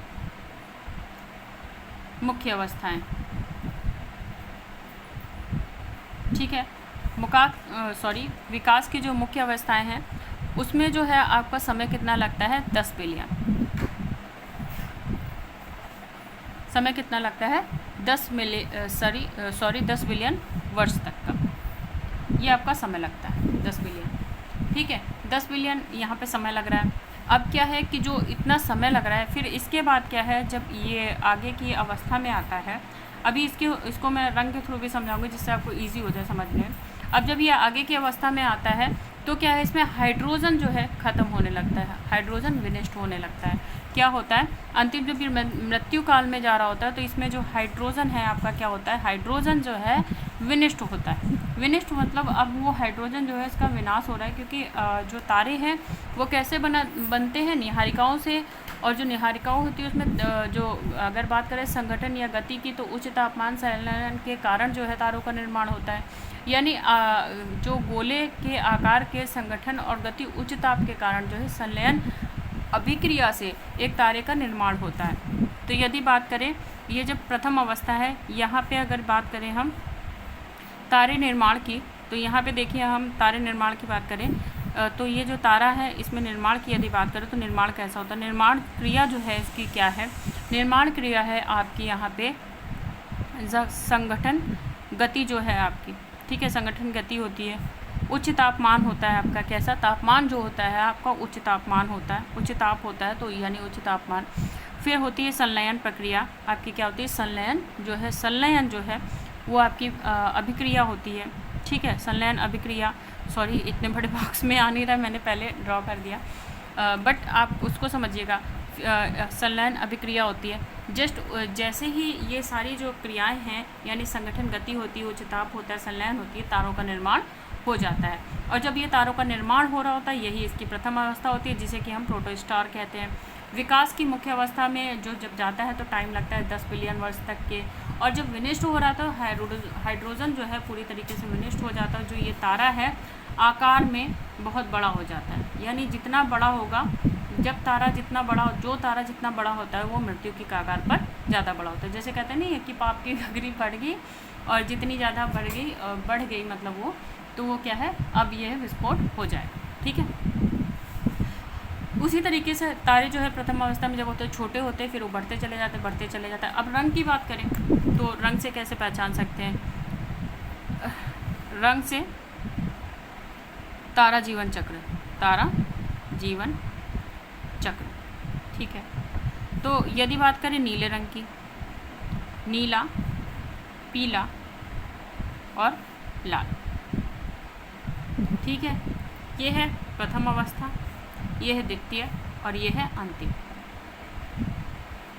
मुख्य अवस्थाएं, ठीक है, विकास की जो मुख्य अवस्थाएं हैं उसमें जो है आपका समय कितना लगता है, 10 बिलियन। समय कितना लगता है, 10 बिलियन वर्ष तक का ये आपका समय लगता है, 10 बिलियन। ठीक है, 10 बिलियन यहाँ पे समय लग रहा है। अब क्या है कि जो इतना समय लग रहा है, फिर इसके बाद क्या है, जब ये आगे की अवस्था में आता है, अभी इसको मैं रंग के थ्रू भी समझाऊंगी जिससे आपको इजी हो जाए समझने। अब जब ये आगे की अवस्था में आता है, तो क्या है, इसमें हाइड्रोजन जो है ख़त्म होने लगता है, हाइड्रोजन विनिष्ट होने लगता है। क्या होता है, अंतिम जब मृत्यु काल में जा रहा होता है, तो इसमें जो हाइड्रोजन है आपका क्या होता है, हाइड्रोजन जो है विनिष्ट होता है। विनिष्ट मतलब अब वो हाइड्रोजन जो है इसका विनाश हो रहा है, क्योंकि जो तारे हैं वो कैसे बनते हैं, निहारिकाओं से और जो निहारिकाओं होती है उसमें जो अगर बात करें संगठन या गति की, तो उच्च तापमान संलयन के कारण जो है तारों का निर्माण होता है। यानी जो गोले के आकार के संगठन और गति उच्च ताप के कारण जो है संलयन अभिक्रिया से एक तारे का निर्माण होता है। तो यदि बात करें ये जब प्रथम अवस्था है, यहाँ पे अगर बात करें हम तारे निर्माण की, तो यहाँ पे देखिए हम तारे निर्माण की बात करें तो ये जो तारा है इसमें निर्माण की यदि बात करें तो निर्माण कैसा होता है, निर्माण क्रिया जो है इसकी क्या है, निर्माण क्रिया है आपकी यहाँ पे संगठन गति जो है आपकी, ठीक है, संगठन गति होती है। उच्च तापमान होता है आपका, कैसा तापमान जो होता है आपका उच्च तापमान होता है, उच्च ताप होता है तो यानी उच्च तापमान। फिर होती है संलयन प्रक्रिया आपकी, क्या होती है, संलयन जो है, संलयन जो है वो आपकी अभिक्रिया होती है, ठीक है, संलयन अभिक्रिया। सॉरी इतने बड़े बॉक्स में आ नहीं रहा, मैंने पहले ड्रॉ कर दिया, बट आप उसको समझिएगा। संलयन अभिक्रिया होती है। जैसे ही ये सारी जो क्रियाएं हैं यानी संगठन गति होती है, उच्च ताप होता है, संलयन होती है, तारों का निर्माण हो जाता है। और जब ये तारों का निर्माण हो रहा होता है यही इसकी प्रथम अवस्था होती है, जिसे कि हम प्रोटोस्टार कहते हैं। विकास की मुख्य अवस्था में जो जब जाता है तो टाइम लगता है 10 बिलियन वर्ष तक के, और जब विनिष्ट हो रहा था हाइड्रोजन जो है पूरी तरीके से विनिष्ट हो जाता है। जो ये तारा है आकार में बहुत बड़ा हो जाता है, यानी जितना बड़ा होगा, जब तारा जितना बड़ा, जो तारा जितना बड़ा होता है वो मृत्यु की कगार पर ज़्यादा बड़ा होता है। जैसे कहते हैं नहीं कि पाप की गगरी बढ़ गई, और जितनी ज़्यादा बढ़ गई मतलब वो, तो वो क्या है, अब यह विस्फोट हो जाए, ठीक है। उसी तरीके से तारे जो है प्रथम अवस्था में जब होते हैं छोटे होते हैं, फिर वो बढ़ते चले जाते हैं। अब रंग की बात करें तो रंग से कैसे पहचान सकते हैं, रंग से तारा जीवन चक्र, तारा जीवन चक्र, ठीक है। तो यदि बात करें नीले रंग की, नीला, पीला और लाल, ठीक है, ये है प्रथम अवस्था, ये है द्वितीय और ये है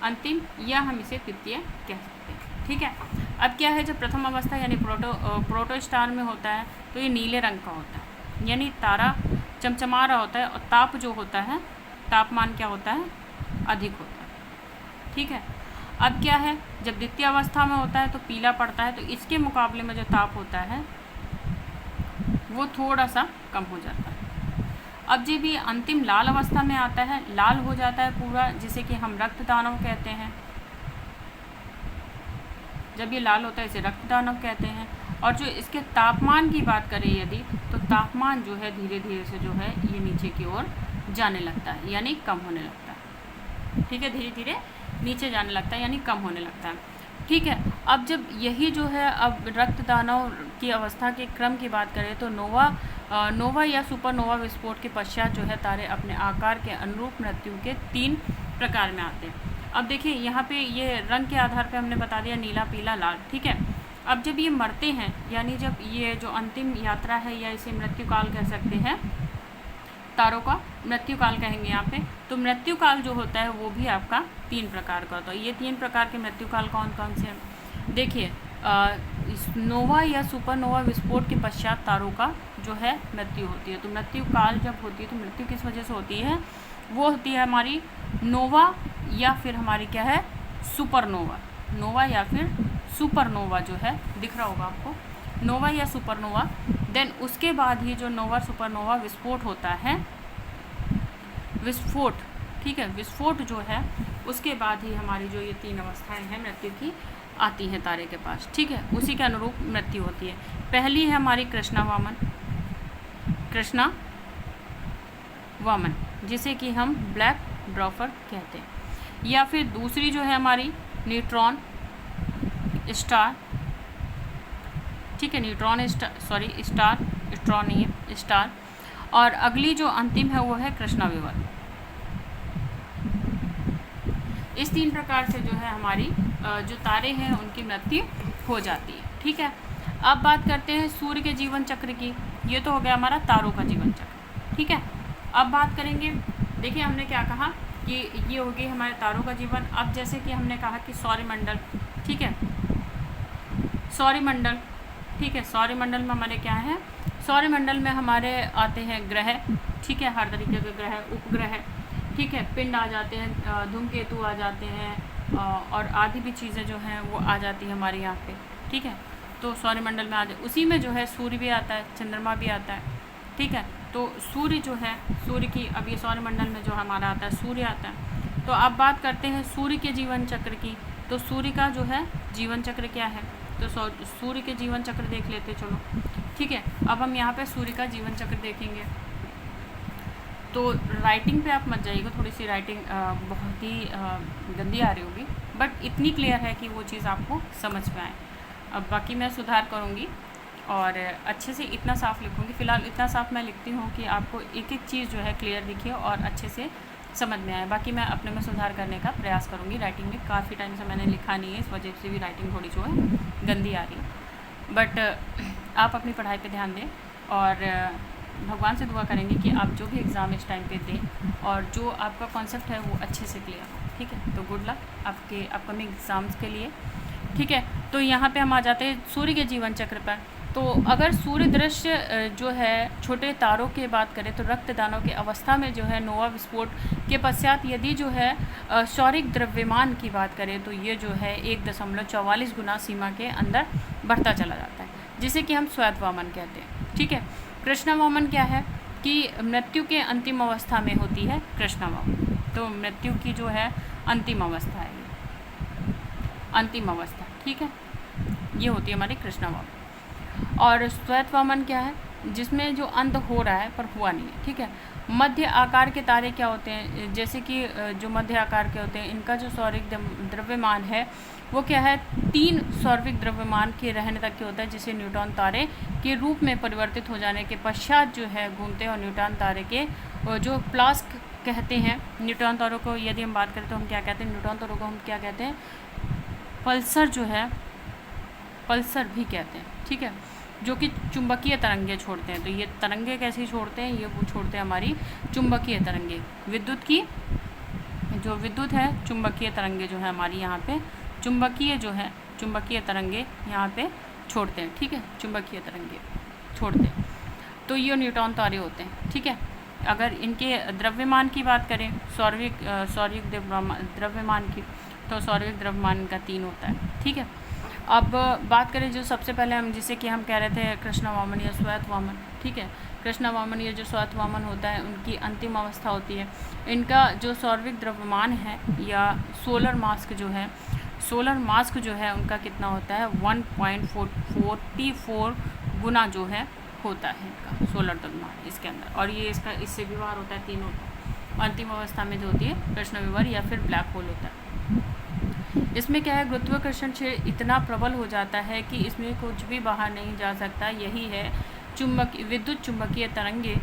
अंतिम, या हम इसे तृतीय कह सकते हैं, ठीक है। अब क्या है, जब प्रथम अवस्था यानी प्रोटोस्टार में होता है तो ये नीले रंग का होता है, यानी तारा चमचमा रहा होता है, और ताप जो होता है, तापमान क्या होता है, अधिक होता है, ठीक है। अब क्या है, जब द्वितीय अवस्था में होता है तो पीला पड़ता है, तो इसके मुकाबले में जो ताप होता है वो थोड़ा सा कम हो जाता है। अब जब ये अंतिम लाल अवस्था में आता है, लाल हो जाता है पूरा, जिसे कि हम रक्त दानव कहते हैं। जब ये लाल होता है इसे रक्त दानव कहते हैं। और जो इसके तापमान की बात करें यदि, तो तापमान जो है धीरे धीरे से जो है ये नीचे की ओर जाने लगता है, यानी कम होने लगता है, ठीक है, धीरे धीरे नीचे जाने लगता है यानी कम होने लगता है, ठीक है। अब जब यही जो है, अब रक्त दानव की अवस्था के क्रम की बात करें तो नोवा या सुपरनोवा विस्फोट के पश्चात जो है तारे अपने आकार के अनुरूप मृत्यु के 3 प्रकार में आते हैं। अब देखिए यहाँ पे ये रंग के आधार पे हमने बता दिया, नीला, पीला, लाल, ठीक है। अब जब ये मरते हैं, यानी जब ये जो अंतिम यात्रा है, या इसे मृत्यु काल कह सकते हैं, तारों का मृत्यु काल कहेंगे यहाँ पे, तो मृत्यु काल जो होता है वो भी आपका 3 प्रकार का होता है। ये 3 प्रकार के मृत्यु काल कौन कौन से हैं, देखिए, नोवा या सुपरनोवा विस्फोट के पश्चात तारों का जो है मृत्यु होती है। तो मृत्यु काल जब होती है तो मृत्यु किस वजह से होती है, वो होती है हमारी नोवा या फिर हमारी क्या है, सुपरनोवा, नोवा या फिर सुपरनोवा जो है, दिख रहा होगा आपको, नोवा या सुपरनोवा। देन उसके बाद ही जो नोवा सुपरनोवा विस्फोट होता है, विस्फोट, ठीक है, विस्फोट जो है उसके बाद ही हमारी जो ये 3 अवस्थाएं हैं मृत्यु की आती हैं तारे के पास, ठीक है, उसी के अनुरूप मृत्यु होती है। पहली है हमारी कृष्णा वामन, जिसे कि हम ब्लैक ड्वार्फ कहते हैं, या फिर दूसरी जो है हमारी न्यूट्रॉन स्टार, ठीक है, न्यूट्रॉन स्टार, सॉरी स्टार नहीं है, स्टार। और अगली जो अंतिम है वो है कृष्णा विवर्त। इस 3 प्रकार से जो है हमारी जो तारे हैं उनकी मृत्यु हो जाती है, ठीक है। अब बात करते हैं सूर्य के जीवन चक्र की। ये तो हो गया हमारा तारों का जीवन चक्र, ठीक है। अब बात करेंगे, देखिए हमने क्या कहा कि ये हो गई हमारे तारों का जीवन। अब जैसे कि हमने कहा कि सौरमंडल, ठीक है, सौरमंडल, ठीक है, सौरमंडल में हमारे क्या है, सौरमंडल में हमारे आते हैं ग्रह, ठीक है, हर तरीके के ग्रह, उपग्रह, ठीक है, पिंड आ जाते हैं, धूमकेतु आ जाते हैं, और आदि भी चीज़ें जो हैं वो आ जाती हैं हमारे यहाँ पे। ठीक है, तो सौरमंडल में आ जाए, उसी में जो है सूर्य भी आता है, चंद्रमा भी आता है। ठीक है, तो सूर्य जो है, सूर्य की, अब ये सौरमंडल में जो हमारा आता है सूर्य आता है। तो अब बात करते हैं सूर्य के जीवन चक्र की। तो सूर्य का जो है जीवन चक्र क्या है, तो सूर्य के जीवन चक्र देख लेते चलो। ठीक है, अब हम यहाँ पे सूर्य का जीवन चक्र देखेंगे। तो राइटिंग पे आप मत जाइएगा, थोड़ी सी राइटिंग बहुत ही गंदी आ रही होगी, बट इतनी क्लियर है कि वो चीज़ आपको समझ में आए। अब बाकी मैं सुधार करूँगी और अच्छे से इतना साफ़ लिखूँगी। फ़िलहाल इतना साफ़ मैं लिखती हूँ कि आपको एक एक चीज़ जो है क्लियर दिखे और अच्छे से समझ में आए। बाकी मैं अपने में सुधार करने का प्रयास करूँगी। राइटिंग में काफ़ी टाइम से मैंने लिखा नहीं है, इस वजह से भी राइटिंग थोड़ी जो है गंदी आ रही है। बट आप अपनी पढ़ाई पे ध्यान दें और भगवान से दुआ करेंगे कि आप जो भी एग्ज़ाम इस टाइम पे दें और जो आपका कॉन्सेप्ट है वो अच्छे से क्लियर हो। ठीक है, तो गुड लक आपके अपकमिंग एग्ज़ाम्स के लिए। ठीक है, तो यहाँ पे हम आ जाते हैं सूर्य के जीवन चक्र पर। तो अगर सूर्य दृश्य जो है छोटे तारों की बात करें तो रक्तदानों की अवस्था में जो है नोवा विस्फोट के पश्चात यदि जो है सौरिक द्रव्यमान की बात करें तो ये जो है 1.44 गुना सीमा के अंदर बढ़ता चला जाता है, जिसे कि हम श्वेतवामन कहते हैं। ठीक है, कृष्णवामन क्या है कि मृत्यु के अंतिम अवस्था में होती है कृष्णवामन। तो मृत्यु की जो है अंतिम अवस्था है, अंतिम अवस्था। ठीक है, ये होती है हमारी कृष्णवामन। और श्वेतवामन क्या है, जिसमें जो अंत हो रहा है पर हुआ नहीं है। ठीक है, मध्य आकार के तारे क्या होते हैं, जैसे कि जो मध्य आकार के होते हैं इनका जो सौरिक द्रव्यमान है वो क्या है 3 सौरविक द्रव्यमान के रहने तक के होता है, जिसे न्यूट्रॉन तारे के रूप में परिवर्तित हो जाने के पश्चात जो है घूमते हैं। और न्यूट्रॉन तारे के जो प्लास्क कहते हैं, न्यूट्रॉन तारों को यदि हम बात करें तो हम क्या कहते हैं, न्यूट्रॉन तारों को हम क्या कहते हैं, पल्सर जो है, पल्सर भी कहते हैं। ठीक है, जो कि चुंबकीय तरंगे छोड़ते हैं। तो ये तरंगे कैसी छोड़ते हैं, ये वो छोड़ते हैं हमारी चुंबकीय तरंगे, विद्युत की जो विद्युत है, चुंबकीय तरंगे जो है हमारी यहाँ पे चुंबकीय जो है, चुंबकीय तरंगे यहाँ पे छोड़ते हैं। ठीक है, चुंबकीय तरंगे छोड़ते हैं। तो ये न्यूट्रॉन तारे होते हैं। ठीक है, अगर इनके द्रव्यमान की बात करें, सौरिक द्रव्यमान की, तो सौरिक द्रव्यमान का 3 होता है। ठीक है, अब बात करें जो सबसे पहले हम जिसे कि हम कह रहे थे कृष्णवामन या श्वेतवामन। ठीक है, कृष्णवामन या जो श्वेतवामन होता है उनकी अंतिम अवस्था होती है। इनका जो सौरविक द्रव्यमान है या सोलर मास्क जो है, सोलर मास्क जो है उनका कितना होता है 1.44 गुना जो है होता है इनका सोलर द्रव्यमान इसके अंदर। और ये इसका इससे विवाह होता है 3 होता है। अंतिम अवस्था में जो होती है कृष्ण विवर या फिर ब्लैक होल होता है। इसमें क्या है, गुरुत्वाकर्षण क्षेत्र इतना प्रबल हो जाता है कि इसमें कुछ भी बाहर नहीं जा सकता। यही है विद्युत चुंबकीय तरंगे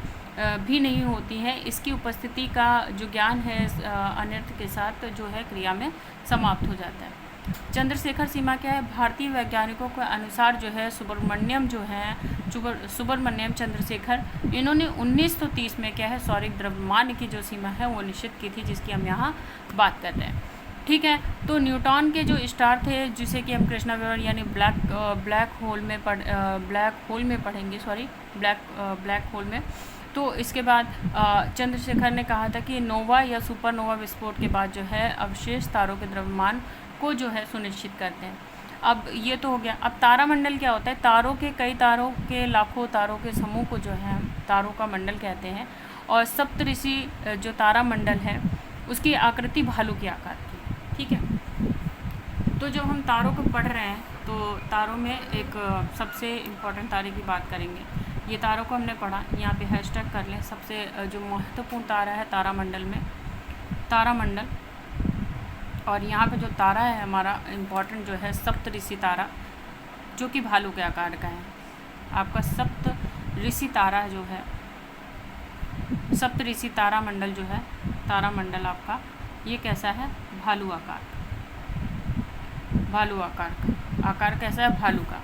भी नहीं होती हैं। इसकी उपस्थिति का जो ज्ञान है अनर्थ के साथ जो है क्रिया में समाप्त हो जाता है। चंद्रशेखर सीमा क्या है, भारतीय वैज्ञानिकों के अनुसार जो है सुब्रमण्यम चंद्रशेखर, इन्होंने 1930 में क्या है सौरिक द्रव्यमान की जो सीमा है वो निश्चित की थी, जिसकी हम यहाँ बात कर रहे हैं। ठीक है, तो न्यूट्रॉन के जो स्टार थे जिसे कि हम कृष्णा विवर यानी ब्लैक होल में पढ़ेंगे, ब्लैक होल में। तो इसके बाद चंद्रशेखर ने कहा था कि नोवा या सुपरनोवा विस्फोट के बाद जो है अवशेष तारों के द्रव्यमान को जो है सुनिश्चित करते हैं। अब ये तो हो गया। अब तारामंडल क्या होता है, कई तारों के लाखों तारों के समूह को जो है तारों का मंडल कहते हैं। और सप्तऋषि जो तारामंडल है उसकी आकृति भालू के आकार की। ठीक है, तो जब हम तारों को पढ़ रहे हैं तो तारों में एक सबसे इम्पोर्टेंट तारे की बात करेंगे। ये तारों को हमने पढ़ा, यहाँ पे हैशटैग कर लें। सबसे जो महत्वपूर्ण तारा है तारामंडल में, तारामंडल। और यहाँ पे जो तारा है हमारा इम्पोर्टेंट जो है सप्तऋषि तारा, जो कि भालू के आकार का है। आपका सप्तऋषि तारा जो है, सप्तऋषि तारामंडल जो है, तारामंडल आपका ये कैसा है, भालू आकार का। आकार कैसा है, भालू का।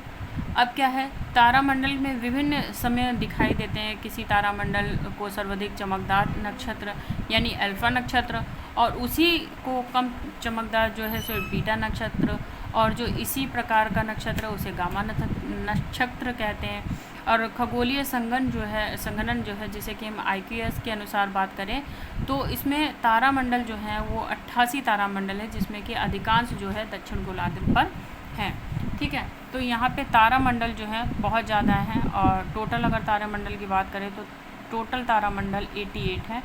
अब क्या है, तारामंडल में विभिन्न समय दिखाई देते हैं। किसी तारामंडल को सर्वाधिक चमकदार नक्षत्र यानी अल्फा नक्षत्र, और उसी को कम चमकदार जो है सो बीटा नक्षत्र, और जो इसी प्रकार का नक्षत्र उसे गामा नक्षत्र कहते हैं। और खगोलीय संघनन जो है जिसे कि हम IQS के अनुसार बात करें तो इसमें तारामंडल जो है वो 88 तारामंडल है, जिसमें कि अधिकांश जो है दक्षिण गोलार्ध पर हैं। ठीक है, तो यहाँ पे तारामंडल जो है बहुत ज़्यादा है, और टोटल अगर तारामंडल की बात करें तो टोटल तारामंडल 88 है,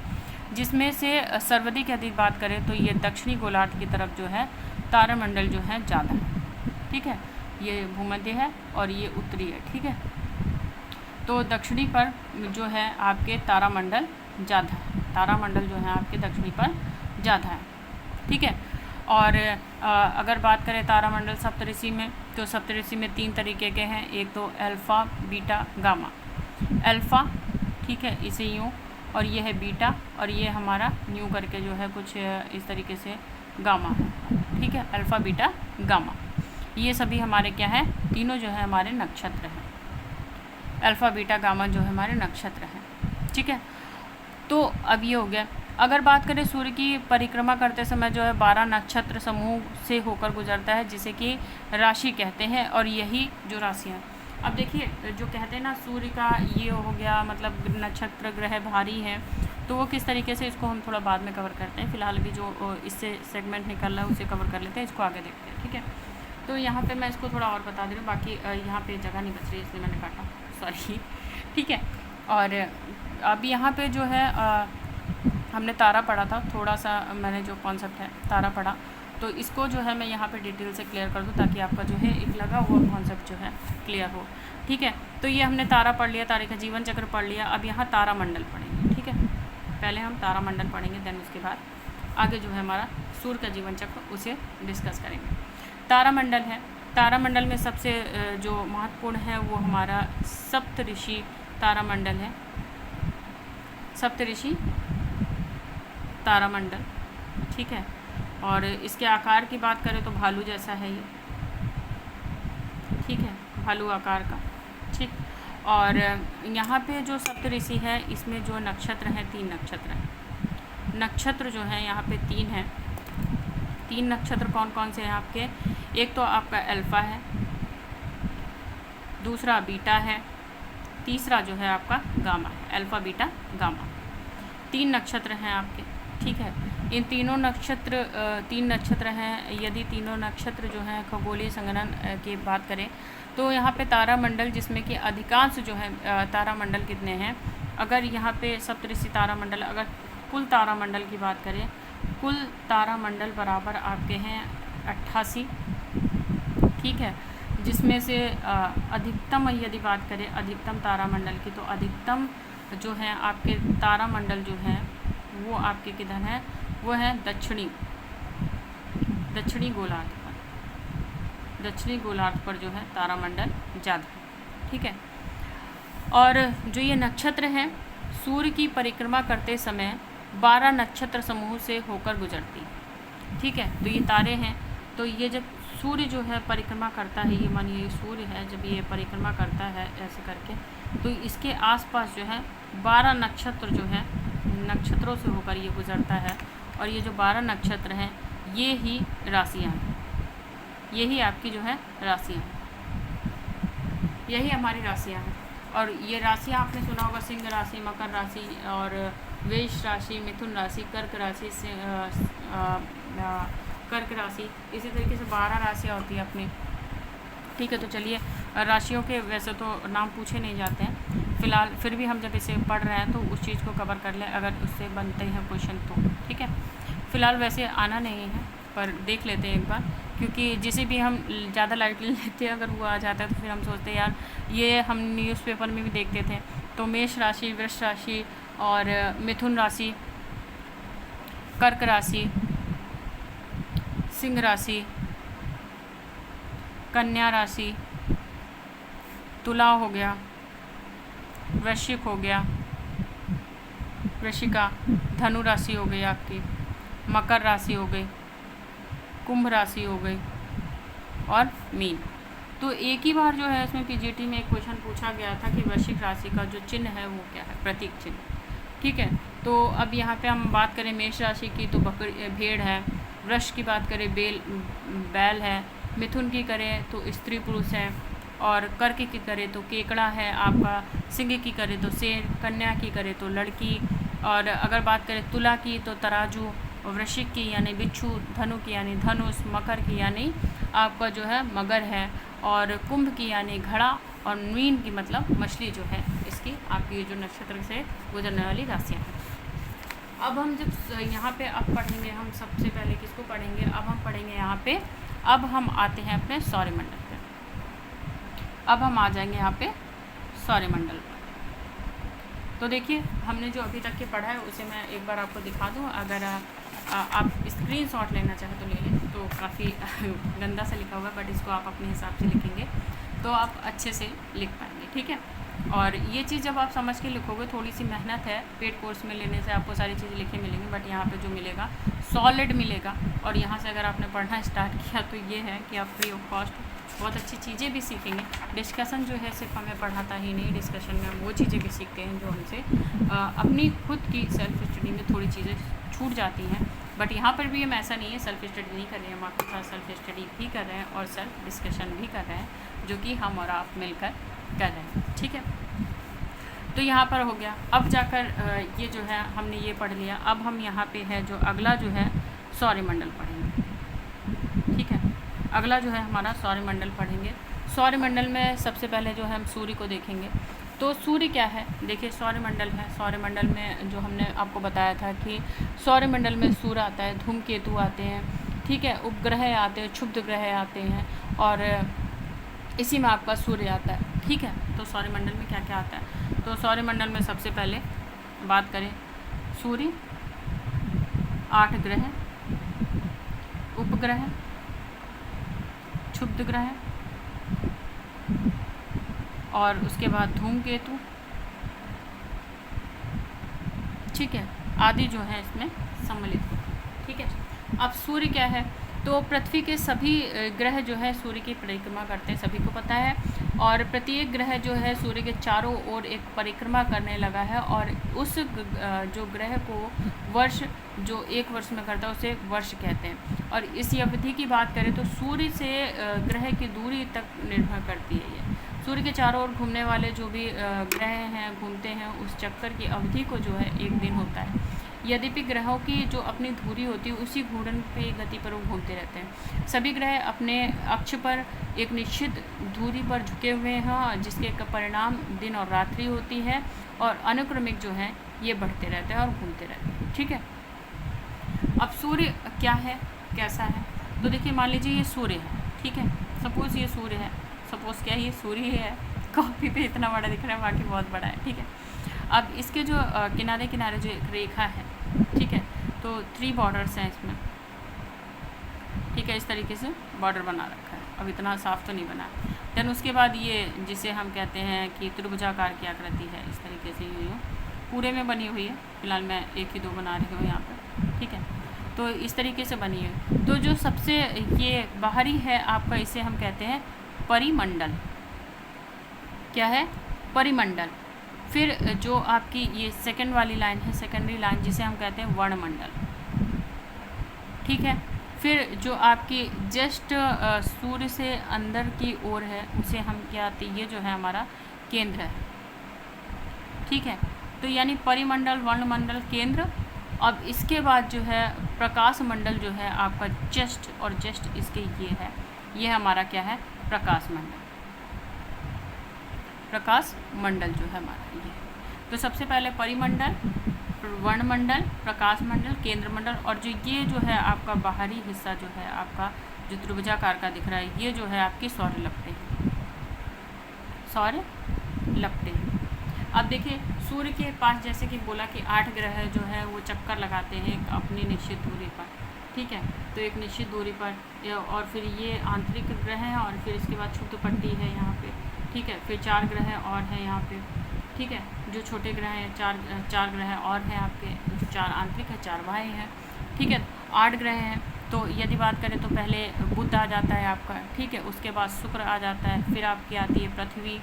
जिसमें से सर्वाधिक यदि बात करें तो ये दक्षिणी गोलार्ध की तरफ जो है तारामंडल जो है ज़्यादा है। ठीक है, ये भूमध्य है और ये उत्तरी है। ठीक है, तो दक्षिणी पर जो है आपके तारामंडल ज़्यादा है, तारामंडल जो है आपके दक्षिणी पर ज़्यादा है। ठीक है, और अगर बात करें तारामंडल सप्तऋषि में, तो सप्तऋषि में 3 तरीके के हैं। एक तो अल्फ़ा, बीटा, गामा। अल्फ़ा, ठीक है, इसे यूँ, और ये है बीटा, और ये हमारा न्यू करके जो है कुछ इस तरीके से गामा है। ठीक है, अल्फ़ा, बीटा, गामा, ये सभी हमारे क्या है, तीनों जो है हमारे नक्षत्र हैं। अल्फ़ा, बीटा, गामा जो है हमारे नक्षत्र हैं। ठीक है, तो अब ये हो गया। अगर बात करें सूर्य की परिक्रमा करते समय जो है 12 नक्षत्र समूह से होकर गुजरता है, जिसे कि राशि कहते हैं, और यही जो राशियाँ, अब देखिए जो कहते हैं ना सूर्य का ये हो गया, मतलब नक्षत्र ग्रह भारी हैं, तो वो किस तरीके से, इसको हम थोड़ा बाद में कवर करते हैं। फिलहाल अभी जो इससे सेगमेंट निकल रहा है उसे कवर कर लेते हैं, इसको आगे देखते हैं। ठीक है, तो यहाँ पे मैं इसको थोड़ा और बता दे रही हूँ, बाकी यहाँ पे जगह नहीं बच रही इसलिए मैंने काटा, सॉरी। ठीक है, और अब यहाँ पे जो है हमने तारा पढ़ा था, थोड़ा सा मैंने जो कॉन्सेप्ट है तारा पढ़ा, तो इसको जो है मैं यहाँ पे डिटेल से क्लियर कर दूँ ताकि आपका जो है एक लगा हुआ कॉन्सेप्ट जो है क्लियर हो। ठीक है, तो ये हमने तारा पढ़ लिया, तारे का जीवन चक्र पढ़ लिया। अब यहाँ तारामंडल पढ़ेंगे। ठीक है, पहले हम तारामंडल पढ़ेंगे, देन उसके बाद आगे जो है हमारा सूर्य का जीवन चक्र उसे डिस्कस करेंगे। तारामंडल है, तारामंडल में सबसे जो महत्वपूर्ण है वो हमारा सप्तऋषि तारामंडल है। सप्तऋषि तारामंडल, ठीक है, और इसके आकार की बात करें तो भालू जैसा है ये। ठीक है, भालू आकार का। ठीक, और यहाँ पे जो सप्तऋषि है इसमें जो नक्षत्र हैं 3 नक्षत्र हैं। नक्षत्र जो है यहाँ पे 3 हैं। 3 नक्षत्र कौन कौन से हैं आपके, एक तो आपका अल्फ़ा है, दूसरा बीटा है, तीसरा जो है आपका गामा है। अल्फ़ा, बीटा, गामा, 3 नक्षत्र हैं आपके। ठीक है, इन तीनों नक्षत्र 3 नक्षत्र हैं। यदि तीनों नक्षत्र जो हैं खगोलीय संघनन की बात करें तो यहाँ पे तारामंडल, जिसमें कि अधिकांश जो है तारामंडल कितने हैं, अगर यहाँ पे सप्तऋषि तारामंडल, अगर कुल तारामंडल की बात करें, कुल तारामंडल बराबर आपके हैं 88। ठीक है, जिसमें से अधिकतम यदि बात करें अधिकतम तारामंडल की, तो अधिकतम जो है आपके तारामंडल जो है वो आपके किधर है, वो है दक्षिणी गोलार्ध पर। दक्षिणी गोलार्ध पर जो है तारामंडल ज़्यादा है। ठीक है, और जो ये नक्षत्र हैं सूर्य की परिक्रमा करते समय 12 नक्षत्र समूह से होकर गुजरती है। ठीक है, तो ये तारे हैं, तो ये जब सूर्य जो है परिक्रमा करता है, ये मानिए सूर्य है, जब ये परिक्रमा करता है ऐसे करके, तो इसके आसपास जो है 12 नक्षत्र जो है नक्षत्रों से होकर ये गुजरता है, और ये जो 12 नक्षत्र हैं ये ही राशियाँ हैं, यही आपकी जो है राशियाँ हैं, यही हमारी राशियाँ हैं। और ये राशियाँ आपने सुना होगा, सिंह राशि, मकर राशि, और वृष राशि, मिथुन राशि, कर्क राशि, कर्क राशि, इसी तरीके से 12 राशियाँ होती हैं अपनी। ठीक है, तो चलिए राशियों के वैसे तो नाम पूछे नहीं जाते हैं, फ़िलहाल फिर भी हम जब इसे पढ़ रहे हैं तो उस चीज़ को कवर कर लें अगर उससे बनते हैं क्वेश्चन तो। ठीक है, फ़िलहाल वैसे आना नहीं है पर देख लेते हैं एक बार, क्योंकि जिसे भी हम ज़्यादा लाइटली लेते हैं अगर वो आ जाता है तो फिर हम सोचते हैं यार ये हम न्यूज़पेपर में भी देखते थे। तो मेष राशि, वृष राशि, और मिथुन राशि, कर्क राशि, सिंह राशि, कन्या राशि, तुला हो गया, वृश्चिक हो गया, वृश्चिका, धनु राशि हो गई आपकी, मकर राशि हो गई, कुंभ राशि हो गई, और मीन। तो एक ही बार जो है इसमें पीजीटी में एक क्वेश्चन पूछा गया था कि वृश्चिक राशि का जो चिन्ह है वो क्या है, प्रतीक चिन्ह। ठीक है, तो अब यहाँ पे हम बात करें मेष राशि की तो भेड़ है, वृष की बात करें बैल है, मिथुन की करें तो स्त्री पुरुष है, और कर्क की करे तो केकड़ा है आपका, सिंह की करे तो शेर, कन्या की करे तो लड़की, और अगर बात करें तुला की तो तराजू, वृश्चिक की यानी बिच्छू, धनु की यानी धनुष, मकर की यानी आपका जो है मगर है, और कुंभ की यानी घड़ा, और मीन की मतलब मछली जो है इसकी आपकी जो नक्षत्र से गुजरने वाली राशियाँ हैं। अब हम जब यहाँ पे अब पढ़ेंगे, हम सबसे पहले किसको पढ़ेंगे, अब हम पढ़ेंगे यहाँ पे, अब हम आते हैं अपने सौरमंडल पे। अब हम आ जाएंगे यहाँ पे सौरमंडल पर। तो देखिए हमने जो अभी तक के पढ़ा है उसे मैं एक बार आपको दिखा दूँ। अगर आप स्क्रीनशॉट लेना चाहें तो ले लें, तो काफ़ी गंदा सा लिखा हुआ है, बट इसको आप अपने हिसाब से लिखेंगे तो आप अच्छे से लिख पाएंगे, ठीक है। और ये चीज़ जब आप समझ के लिखोगे, थोड़ी सी मेहनत है, पेड कोर्स में लेने से आपको सारी चीज़ें लिखे मिलेंगी, बट यहाँ पे जो मिलेगा सॉलिड मिलेगा। और यहाँ से अगर आपने पढ़ना स्टार्ट किया तो ये है कि आप फ्री ऑफ कॉस्ट बहुत अच्छी चीज़ें भी सीखेंगे। डिस्कशन जो है सिर्फ हमें पढ़ाता ही नहीं, डिस्कशन में हम वो चीज़ें भी सीखते हैं जो हमसे अपनी खुद की सेल्फ स्टडी में थोड़ी चीज़ें छूट जाती हैं। बट यहाँ पर भी हम ऐसा नहीं है सेल्फ स्टडी नहीं कर रहे हैं, हम आपके साथ सेल्फ स्टडी भी कर रहे हैं और सेल्फ डिस्कशन भी कर रहे हैं, जो कि हम और आप मिलकर कर रहे हैं, ठीक है। तो यहाँ पर हो गया। अब जाकर ये जो है हमने ये पढ़ लिया। अब हम यहाँ पे है जो अगला जो है सौरमंडल पढ़ेंगे, ठीक है। अगला जो है हमारा सौरमंडल पढ़ेंगे। सौरमंडल में सबसे पहले जो है हम सूर्य को देखेंगे। तो सूर्य क्या है, देखिए सौरमंडल है। सौरमंडल में जो हमने आपको बताया था कि सौरमंडल में सूर्य आता है, धूमकेतु आते हैं, ठीक है, उपग्रह आते हैं, क्षुब्ध ग्रह आते हैं, और इसी में आपका सूर्य आता है, ठीक है। तो सौरमंडल में क्या क्या आता है, तो सौरमंडल में सबसे पहले बात करें सूर्य, 8 ग्रह, उपग्रह, क्षुब्ध ग्रह, और उसके बाद धूमकेतु, ठीक है, आदि जो है इसमें सम्मिलित होते हैं, ठीक है। अब सूर्य क्या है, तो पृथ्वी के सभी ग्रह जो है सूर्य की परिक्रमा करते हैं, सभी को पता है। और प्रत्येक ग्रह जो है सूर्य के चारों ओर एक परिक्रमा करने लगा है, और उस जो ग्रह को वर्ष जो एक वर्ष में करता है उसे वर्ष कहते हैं। और इस अवधि की बात करें तो सूर्य से ग्रह की दूरी तक निर्भर करती है ये। सूर्य के चारों ओर घूमने वाले जो भी ग्रह हैं घूमते हैं, उस चक्कर की अवधि को जो है एक दिन होता है। यद्यपि ग्रहों की जो अपनी धुरी होती है उसी घूर्णन पे गति पर वो घूमते रहते हैं। सभी ग्रह अपने अक्ष पर एक निश्चित दूरी पर झुके हुए हैं, जिसके परिणाम दिन और रात्रि होती है, और अनुक्रमिक जो है ये बढ़ते रहते हैं और घूमते रहते हैं, ठीक है। अब सूर्य क्या है, कैसा है, तो देखिए मान लीजिए ये सूर्य है, ठीक है, सपोज़ ये सूर्य है, सपोज़ क्या ये सूर्य ही है, कॉपी पे इतना बड़ा दिख रहा है, बाकी बहुत बड़ा है, ठीक है। अब इसके जो किनारे किनारे जो एक रेखा है, ठीक है, तो 3 बॉर्डर्स हैं इसमें, ठीक है, इस तरीके से बॉर्डर बना रखा है। अब इतना साफ तो नहीं बना। देन उसके बाद ये जिसे हम कहते हैं कि त्रिभुजाकार की आकृति है, इस तरीके से ये पूरे में बनी हुई है। फिलहाल मैं 1 ही 2 बना रही हूँ यहाँ पर, ठीक है, तो इस तरीके से बनी है। तो जो सबसे ये बाहरी है आपका, इसे हम कहते हैं परिमंडल। क्या है, परिमंडल। फिर जो आपकी ये सेकंड वाली लाइन है, सेकेंडरी लाइन, जिसे हम कहते हैं वर्णमंडल, ठीक है। फिर जो आपकी जस्ट सूर्य से अंदर की ओर है उसे हम क्या आती, ये जो है हमारा केंद्र है, ठीक है। तो यानी परिमंडल, वर्णमंडल, केंद्र। अब इसके बाद जो है प्रकाश मंडल जो है आपका जस्ट और जस्ट इसके ये है, ये हमारा क्या है, प्रकाश मंडल। प्रकाश मंडल जो है हमारा ये। तो सबसे पहले परिमंडल, वर्णमंडल, प्रकाश मंडल, केंद्र मंडल, और जो ये जो है आपका बाहरी हिस्सा जो है आपका जो त्रिभुजाकार का दिख रहा है, ये जो है आपकी सौर लपटें, सौर लपटें। अब देखिए सूर्य के पास जैसे कि बोला कि 8 ग्रह जो है वो चक्कर लगाते हैं अपनी निश्चित दूरी पर, ठीक है। तो एक निश्चित दूरी पर, और फिर ये आंतरिक ग्रह हैं, और फिर इसके बाद क्षुब्ध पट्टी है यहाँ पे, ठीक है। फिर 4 ग्रह और हैं यहाँ पे, ठीक है, जो छोटे ग्रह हैं, 4 ग्रह और हैं आपके, 4 आंतरिक है, 4 बाह्य हैं, ठीक है। 8 ग्रह हैं। तो यदि बात करें तो पहले बुध आ जाता है आपका, ठीक है, उसके बाद शुक्र आ जाता है, फिर आपकी आती है पृथ्वी,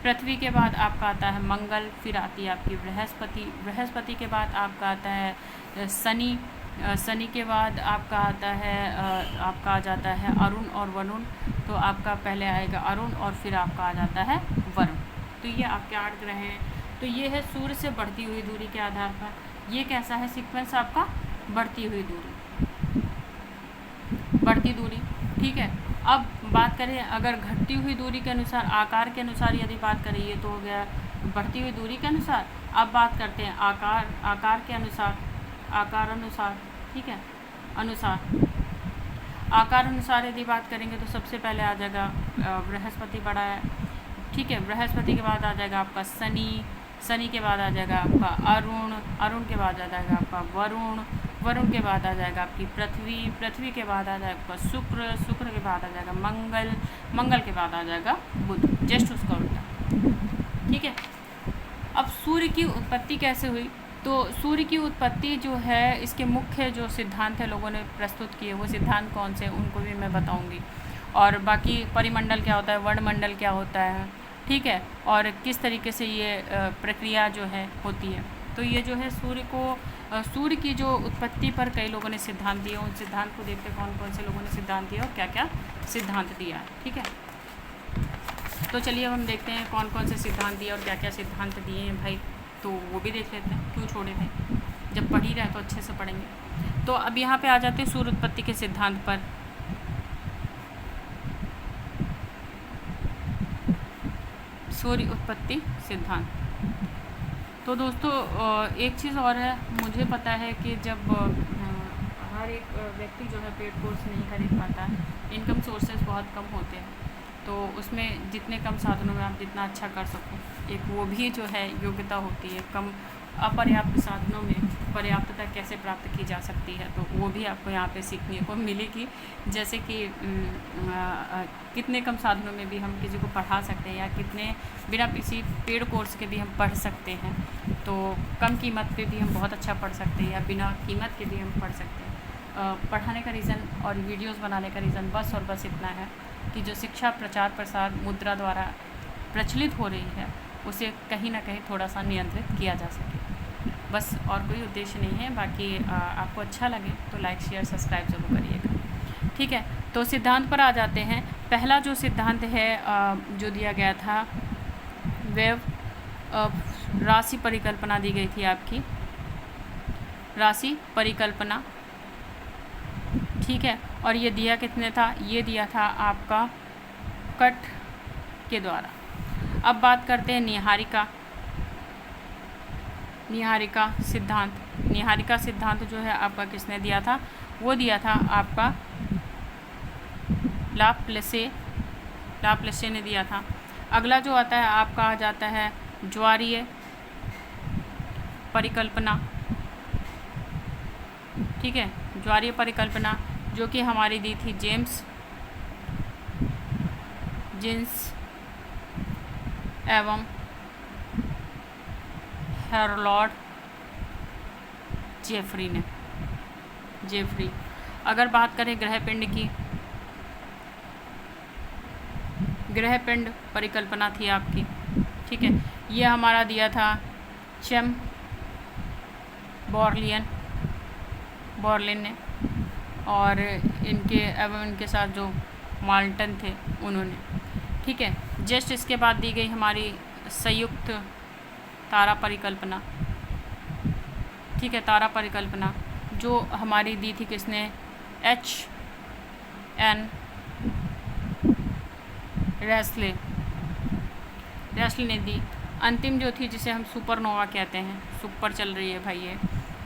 पृथ्वी के बाद आपका आता है मंगल, फिर आती है आपकी बृहस्पति, बृहस्पति के बाद आपका आता है शनि, शनि के बाद आपका आता है आपका आ जाता है अरुण और वरुण। तो आपका पहले आएगा अरुण और फिर आपका आ जाता है वरुण। तो ये आपके 8 ग्रह हैं। तो ये है सूर्य से बढ़ती हुई दूरी के आधार पर। ये कैसा है सीक्वेंस आपका? बढ़ती हुई दूरी, बढ़ती दूरी, ठीक है। अब बात करें अगर घटती हुई दूरी के अनुसार, आकार के अनुसार यदि बात करें, ये तो हो गया बढ़ती हुई दूरी के अनुसार। अब बात करते हैं आकार के अनुसार, आकार अनुसार, ठीक है, अनुसार। आकार अनुसार यदि बात करेंगे तो सबसे पहले आ जाएगा बृहस्पति बड़ा है, ठीक है। बृहस्पति के बाद आ जाएगा आपका शनि, शनि के बाद आ जाएगा आपका अरुण, अरुण के बाद आ जाएगा आपका वरुण, वरुण के बाद आ जाएगा आपकी पृथ्वी, पृथ्वी के बाद आ जाएगा आपका शुक्र, शुक्र के बाद आ जाएगा मंगल, मंगल के बाद आ जाएगा बुध, जस्ट उसका उल्टा, ठीक है। अब सूर्य की उत्पत्ति कैसे हुई? तो सूर्य की उत्पत्ति जो है, इसके मुख्य जो सिद्धांत है लोगों ने प्रस्तुत किए, वो सिद्धांत कौन से उनको भी मैं बताऊंगी। और बाकी परिमंडल क्या होता है, वर्णमंडल क्या होता है, ठीक है, और किस तरीके से ये प्रक्रिया जो है होती है। तो ये जो है सूर्य की जो उत्पत्ति पर कई लोगों ने सिद्धांत दिए। उन सिद्धांत को देखते कौन कौन से लोगों ने सिद्धांत दिया और क्या क्या सिद्धांत दिया है, ठीक है। तो चलिए हम देखते हैं कौन कौन से सिद्धांत दिए और क्या क्या सिद्धांत दिए हैं भाई। तो वो भी देख लेते हैं, क्यों छोड़े थे, जब पढ़ ही रहे तो अच्छे से पढ़ेंगे। तो अब यहाँ पे आ जाते हैं सूर्य उत्पत्ति के सिद्धांत पर। सूर्य उत्पत्ति सिद्धांत। तो दोस्तों एक चीज़ और है, मुझे पता है कि जब हर एक व्यक्ति जो है पेड कोर्स नहीं खरीद पाता, इनकम सोर्सेज बहुत कम होते हैं, तो उसमें जितने कम साधनों में आप जितना अच्छा कर सको, एक वो भी जो है योग्यता होती है। कम अपर्याप्त साधनों में पर्याप्तता कैसे प्राप्त की जा सकती है, तो वो भी आपको यहाँ पे सीखने को मिलेगी। जैसे कि कितने कम साधनों में भी हम किसी को पढ़ा सकते हैं, या कितने बिना किसी पेड कोर्स के भी हम पढ़ सकते हैं। तो कम कीमत पे भी हम बहुत अच्छा पढ़ सकते हैं, या बिना कीमत के भी हम पढ़ सकते हैं। पढ़ाने का रीज़न और वीडियोज़ बनाने का रीज़न बस और बस इतना है कि जो शिक्षा प्रचार प्रसार मुद्रा द्वारा प्रचलित हो रही है, उसे कहीं ना कहीं थोड़ा सा नियंत्रित किया जा सके, बस, और कोई उद्देश्य नहीं है। बाकी आपको अच्छा लगे तो लाइक शेयर सब्सक्राइब ज़रूर करिएगा, ठीक है। तो सिद्धांत पर आ जाते हैं। पहला जो सिद्धांत है जो दिया गया था, वेव राशि परिकल्पना दी गई थी आपकी, राशि परिकल्पना, ठीक है। और ये दिया कितने था? ये दिया था आपका कट के द्वारा। अब बात करते हैं निहारिका, निहारिका सिद्धांत। निहारिका सिद्धांत जो है आपका किसने दिया था? वो दिया था आपका लाप्लेसे, लाप्लेसे ने दिया था। अगला जो आता है आपका आ जाता है ज्वारीय परिकल्पना, ठीक है, ज्वारीय परिकल्पना, जो कि हमारी दी थी जेम्स जीन्स एवं हेरोल्ड जेफरी ने, जेफरी। अगर बात करें ग्रहपिंड की, ग्रहपिंड परिकल्पना थी आपकी, ठीक है, ये हमारा दिया था चैम बॉर्लिन ने, और इनके एवं इनके साथ जो माल्टन थे उन्होंने, ठीक है। जस्ट इसके बाद दी गई हमारी संयुक्त तारा परिकल्पना, ठीक है, तारा परिकल्पना, जो हमारी दी थी किसने? H.N. रेस्ले ने दी। अंतिम जो थी जिसे हम सुपरनोवा कहते हैं, सुपर चल रही है भाई ये,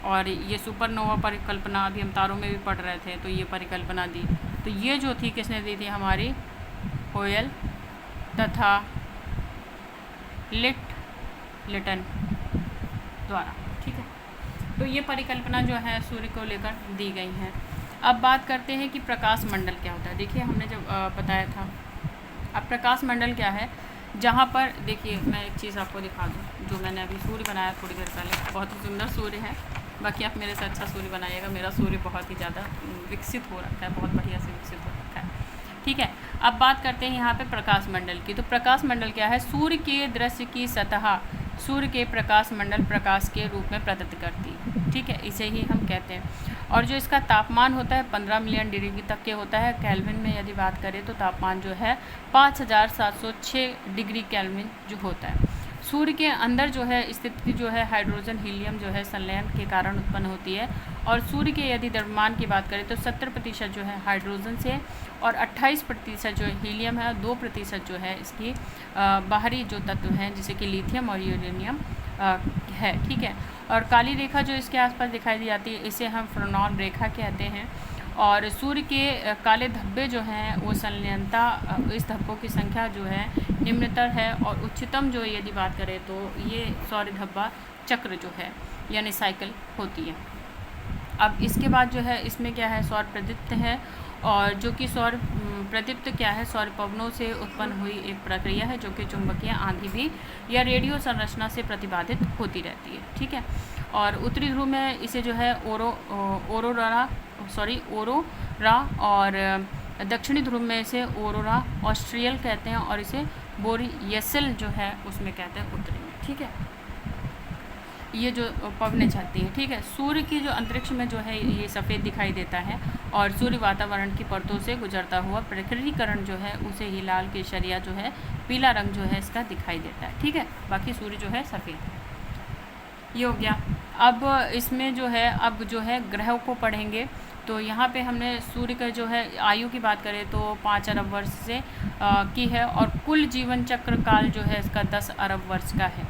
और ये सुपरनोवा परिकल्पना अभी हम तारों में भी पढ़ रहे थे, तो ये परिकल्पना दी। तो ये जो थी किसने दी थी? हमारी होयल तथा लिटन द्वारा, ठीक है। तो ये परिकल्पना जो है सूर्य को लेकर दी गई है। अब बात करते हैं कि प्रकाश मंडल क्या होता है। देखिए हमने जब बताया था, अब प्रकाश मंडल क्या है, जहाँ पर देखिए मैं एक चीज़ आपको दिखा दूँ, जो मैंने अभी सूर्य बनाया थोड़ी देर पहले, बहुत ही सुंदर सूर्य है। बाकी आप मेरे से अच्छा सूर्य बनाइएगा, मेरा सूर्य बहुत ही ज़्यादा विकसित हो रखा है, बहुत बढ़िया से विकसित हो रखा है, ठीक है। अब बात करते हैं यहाँ पे प्रकाश मंडल की। तो प्रकाश मंडल क्या है? सूर्य के दृश्य की सतह सूर्य के प्रकाश मंडल प्रकाश के रूप में प्रदत्त करती है, ठीक है, इसे ही हम कहते हैं। और जो इसका तापमान होता है 15 मिलियन डिग्री तक के होता है। केल्विन में यदि बात करें तो तापमान जो है 5706 डिग्री केल्विन जो होता है। सूर्य के अंदर जो है स्थिति जो है हाइड्रोजन हीलियम जो है संलयन के कारण उत्पन्न होती है। और सूर्य के यदि द्रव्यमान की बात करें तो 70% जो है हाइड्रोजन से और 28% जो हीलियम है, 2% जो है इसकी बाहरी जो तत्व हैं जैसे कि लिथियम और यूरेनियम है। ठीक है। और काली रेखा जो इसके आसपास दिखाई दी जाती है इसे हम फ्रेनॉन रेखा कहते हैं। और सूर्य के काले धब्बे जो हैं वो संलयनता इस धब्बों की संख्या जो है निम्नतर है। और उच्चतम जो यदि बात करें तो ये सौर धब्बा चक्र जो है यानी साइकिल होती है। अब इसके बाद जो है इसमें क्या है, सौर प्रदीप्त है। और जो कि सौर प्रदीप्त क्या है, सौर पवनों से उत्पन्न हुई एक प्रक्रिया है जो कि चुंबकीय आंधी भी या रेडियो संरचना से प्रतिबाधित होती रहती है। ठीक है। और उत्तरी ध्रुव में इसे जो है ओरोरा और दक्षिणी ध्रुव में इसे ओरोरा ऑस्ट्रियल कहते हैं और इसे बोरियसल जो है उसमें कहते हैं उत्तरी में। ठीक है। ये जो पवनें चलती हैं। ठीक है। सूर्य की जो अंतरिक्ष में जो है ये सफ़ेद दिखाई देता है और सूर्य वातावरण की परतों से गुजरता हुआ प्रकीर्णन जो है उसे ही लाल केसरिया जो है पीला रंग जो है इसका दिखाई देता है। ठीक है। बाकी सूर्य जो है सफ़ेद। ये हो गया। अब इसमें जो है अब जो है ग्रहों को पढ़ेंगे। तो यहाँ पे हमने सूर्य का जो है आयु की बात करें तो 5 अरब वर्ष से की है और कुल जीवन चक्र काल जो है इसका 10 अरब वर्ष का है।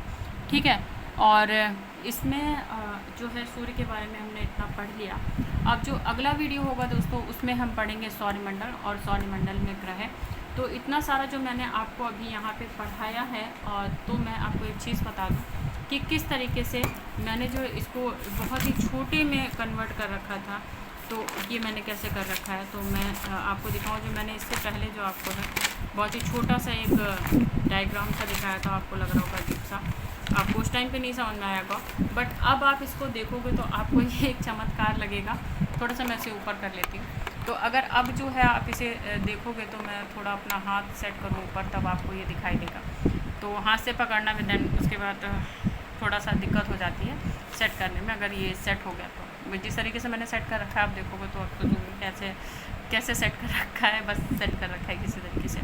ठीक है। और इसमें जो है सूर्य के बारे में हमने इतना पढ़ लिया। अब जो अगला वीडियो होगा दोस्तों उसमें हम पढ़ेंगे सौरमंडल और सौरमंडल में ग्रह। तो इतना सारा जो मैंने आपको अभी यहाँ पे पढ़ाया है और तो मैं आपको एक चीज़ बता दूँ कि किस तरीके से मैंने जो इसको बहुत ही छोटे में कन्वर्ट कर रखा था। तो ये मैंने कैसे कर रखा है तो मैं आपको दिखाऊँ। जो मैंने इससे पहले जो आपको है बहुत ही छोटा सा एक डायग्राम सा दिखाया था, आपको लग रहा होगा अजीब सा, आपको उस टाइम पे नहीं समझ में आएगा, बट अब आप इसको देखोगे तो आपको ये एक चमत्कार लगेगा। थोड़ा सा मैं इसे ऊपर कर लेती हूँ। तो अगर अब जो है आप इसे देखोगे तो मैं थोड़ा अपना हाथ सेट करूँ ऊपर तब आपको ये दिखाई देगा। तो हाथ से पकड़ना में देन उसके बाद थोड़ा सा दिक्कत हो जाती है सेट करने में। अगर ये सेट हो गया तो जिस तरीके से मैंने सेट कर रखा है आप देखोगे तो आपको कैसे सेट कर रखा है, बस सेट कर रखा है किसी तरीके से।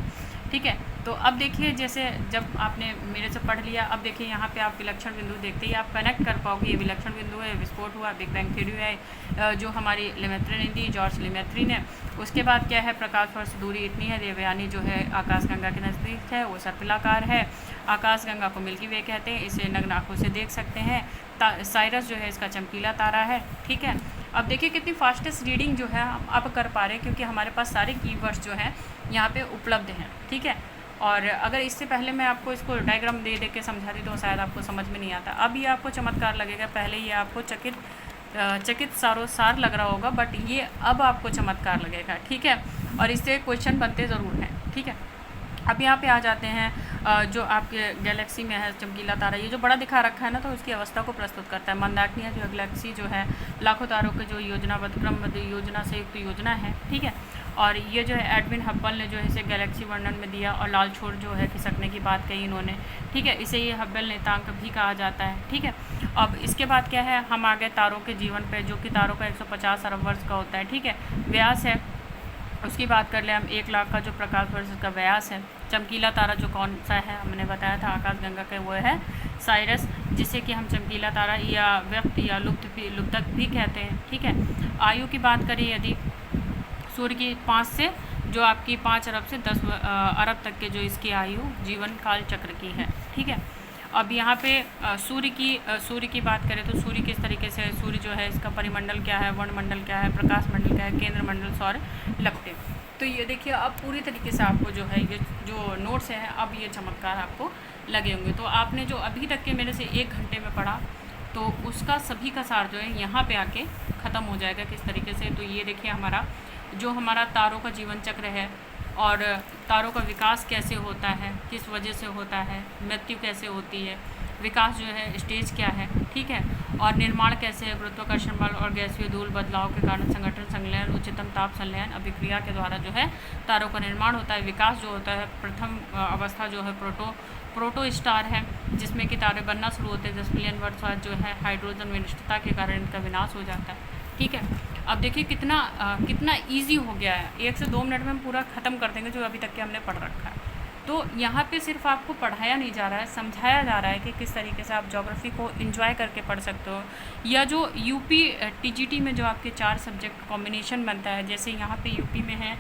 ठीक है। तो अब देखिए जैसे जब आपने मेरे से पढ़ लिया, अब देखिए यहाँ पे आप विलक्षण बिंदु देखते ही आप कनेक्ट कर पाओगे। ये विलक्षण बिंदु है, विस्फोट हुआ, बिग बैंग थ्योरी है जो हमारी लेमेत्री ने दी, जॉर्ज लेमेत्री ने। उसके बाद क्या है, प्रकाश वर्ष दूरी इतनी है, देवयानी जो है आकाशगंगा के नज़दीक है, वो सर्पिलाकार है। आकाशगंगा को मिल्की वे कहते हैं, इसे नग्न आँखों से देख सकते हैं। साइरस जो है इसका चमकीला तारा है। ठीक है। अब देखिए कितनी फास्टेस्ट रीडिंग जो है हम अब कर पा रहे हैं क्योंकि हमारे पास सारे कीवर्ड्स जो हैं यहाँ पे उपलब्ध हैं। ठीक है। और अगर इससे पहले मैं आपको इसको डायग्राम दे के समझाती तो शायद आपको समझ में नहीं आता। अब ये आपको चमत्कार लगेगा, पहले ये आपको चकित सार लग रहा होगा, बट ये अब आपको चमत्कार लगेगा। ठीक है। और इससे क्वेश्चन बनते ज़रूर हैं। ठीक है। अब यहाँ पे आ जाते हैं जो आपके गैलेक्सी में है चमकीला तारा, ये जो बड़ा दिखा रखा है ना, तो उसकी अवस्था को प्रस्तुत करता है। मंदाकिनी जो गैलेक्सी जो है लाखों तारों के जो योजनाबद्ध क्रमबद्ध योजना से युक्त योजना है। ठीक है। और ये जो है एडविन हब्बल ने जो है इसे गैलेक्सी वर्णन में दिया और लाल छोर जो है खिसकने की बात कही इन्होंने। ठीक है। इसे ये हब्बल नेतांक भी कहा जाता है। ठीक है। अब इसके बाद क्या है, हम आ गए तारों के जीवन पे जो कि तारों का 150 अरब वर्ष का होता है। ठीक है। व्यास है उसकी बात कर ले हम, 1 लाख का जो प्रकाश वर्ष का व्यास है। चमकीला तारा जो कौन सा है हमने बताया था आकाशगंगा का, वो है साइरस, जिसे कि हम चमकीला तारा या व्यक्त या लुप्तक भी कहते हैं। ठीक है। आयु की बात करें यदि सूर्य की 5 से जो आपकी 5 अरब से 10 अरब तक के जो इसकी आयु जीवन काल चक्र की है। ठीक है। अब यहाँ पे सूर्य की बात करें तो सूर्य किस तरीके से, सूर्य जो है इसका परिमंडल क्या है, वर्णमंडल क्या है, प्रकाश मंडल क्या है, केंद्र मंडल, सौर लगते। तो ये देखिए अब पूरी तरीके से आपको जो है ये जो नोट्स हैं अब ये चमत्कार आपको लगे होंगे। तो आपने जो अभी तक के मेरे से 1 घंटे में पढ़ा तो उसका सभी का सार जो है यहाँ पे आके ख़त्म हो जाएगा किस तरीके से। तो ये देखिए हमारा तारों का जीवन चक्र है और तारों का विकास कैसे होता है, किस वजह से होता है, मृत्यु कैसे होती है, विकास जो है स्टेज क्या है। ठीक है। और निर्माण कैसे है, गुरुत्वाकर्षण बल और गैसीय धूल बदलाव के कारण संगठन संलयन उच्चतम ताप संलयन अभिक्रिया के द्वारा जो है तारों का निर्माण होता है। विकास जो होता है, प्रथम अवस्था जो है प्रोटो स्टार है जिसमें कि तारे बनना शुरू होते हैं। 10 मिलियन वर्ष बाद जो है हाइड्रोजन विनिष्टता के कारण इनका विनाश हो जाता है। ठीक है। अब देखिए कितना ईजी हो गया है, 1 से 2 मिनट में हम पूरा ख़त्म कर देंगे जो अभी तक के हमने पढ़ रखा है। तो यहाँ पे सिर्फ आपको पढ़ाया नहीं जा रहा है, समझाया जा रहा है कि किस तरीके से आप ज्योग्राफी को एंजॉय करके पढ़ सकते हो, या जो यूपी टीजीटी में जो आपके 4 सब्जेक्ट कॉम्बिनेशन बनता है, जैसे यहाँ पे यूपी में है,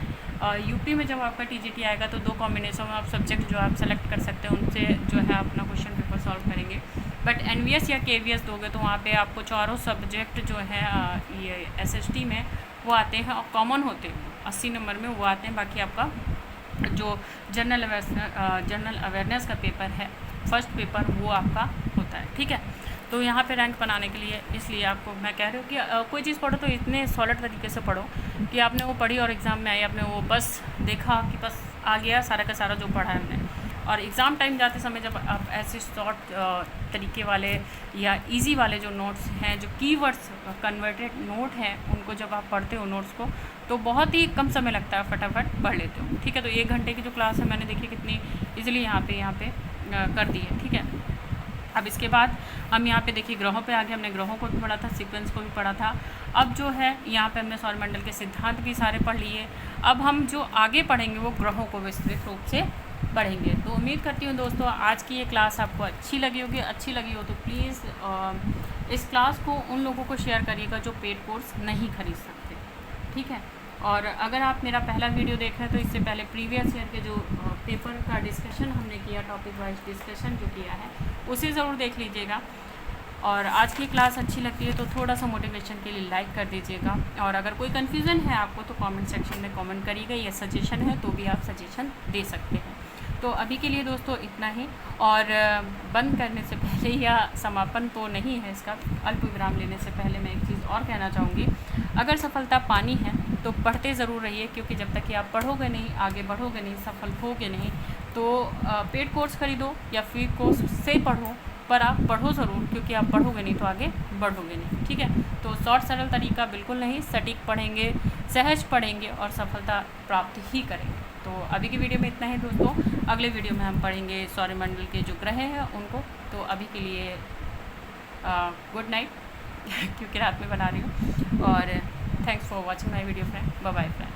यूपी में जब आपका टीजीटी आएगा तो 2 कॉम्बिनेशन में आप सब्जेक्ट जो आप सेलेक्ट कर सकते हैं, उनसे जो है अपना क्वेश्चन पेपर सॉल्व करेंगे। बट एनवीएस या केवीएस दोगे तो वहाँ पे आपको चारों सब्जेक्ट जो है ये एसएसटी में वो आते हैं और कॉमन होते हैं, 80 नंबर में वो आते हैं। बाकी आपका जो जनरल अवेयरनेस का पेपर है, फर्स्ट पेपर, वो आपका होता है, ठीक है। तो यहाँ पे रैंक बनाने के लिए इसलिए आपको मैं कह रही हूँ कि कोई चीज़ पढ़ो तो इतने सॉलिड तरीके से पढ़ो कि आपने वो पढ़ी और एग्ज़ाम में आई, आपने वो बस देखा कि बस आ गया सारा का सारा जो पढ़ा है हमने, और एग्ज़ाम टाइम जाते समय जब आप ऐसे शॉर्ट तरीके वाले या इजी वाले जो नोट्स हैं, जो कीवर्ड्स कन्वर्टेड नोट हैं, उनको जब आप पढ़ते हो नोट्स को, तो बहुत ही कम समय लगता है, फटाफट पढ़ लेते हो, ठीक है। तो 1 घंटे की जो क्लास है मैंने देखी कितनी ईजिली यहाँ पे कर दी है, ठीक है। अब इसके बाद हम यहाँ पे देखिए ग्रहों पे आगे, हमने ग्रहों को भी पढ़ा था, सीक्वेंस को भी पढ़ा था। अब जो है यहाँ पे हमने सौरमंडल के सिद्धांत भी सारे पढ़ लिए। अब हम जो आगे पढ़ेंगे वो ग्रहों को विस्तृत रूप से पढ़ेंगे। तो उम्मीद करती हूँ दोस्तों आज की ये क्लास आपको अच्छी लगी होगी। अच्छी लगी हो तो प्लीज़ इस क्लास को उन लोगों को शेयर करिएगा जो पेड कोर्स नहीं खरीद सकते, ठीक है। और अगर आप मेरा पहला वीडियो देख रहे हैं तो इससे पहले प्रीवियस ईयर के जो पेपर का डिस्कशन हमने किया, टॉपिक वाइज डिस्कशन जो किया है, उसे ज़रूर देख लीजिएगा। और आज की क्लास अच्छी लगती है तो थोड़ा सा मोटिवेशन के लिए लाइक कर दीजिएगा। और अगर कोई कन्फ्यूज़न है आपको तो कमेंट सेक्शन में कमेंट करिएगा, या सजेशन है तो भी आप सजेशन दे सकते हैं। तो अभी के लिए दोस्तों इतना ही। और बंद करने से पहले, या समापन तो नहीं है इसका, अल्प विराम लेने से पहले मैं एक चीज़ और कहना चाहूँगी। अगर सफलता पानी है तो पढ़ते ज़रूर रहिए, क्योंकि जब तक कि आप पढ़ोगे नहीं, आगे बढ़ोगे नहीं, सफल होगे नहीं, तो पेड कोर्स खरीदो या फ्री कोर्स से पढ़ो, पर आप पढ़ो ज़रूर, क्योंकि आप पढ़ोगे नहीं तो आगे बढ़ोगे नहीं, ठीक है। तो शॉर्ट सरल तरीका बिल्कुल नहीं, सटीक पढ़ेंगे, सहज पढ़ेंगे और सफलता प्राप्त ही करेंगे। तो अभी की वीडियो में इतना ही दोस्तों। अगले वीडियो में हम पढ़ेंगे सौरमंडल के जो ग्रह हैं उनको। तो अभी के लिए गुड नाइट क्योंकि रात में बना रही हूँ। और thanks for watching my video friend. Bye bye friend.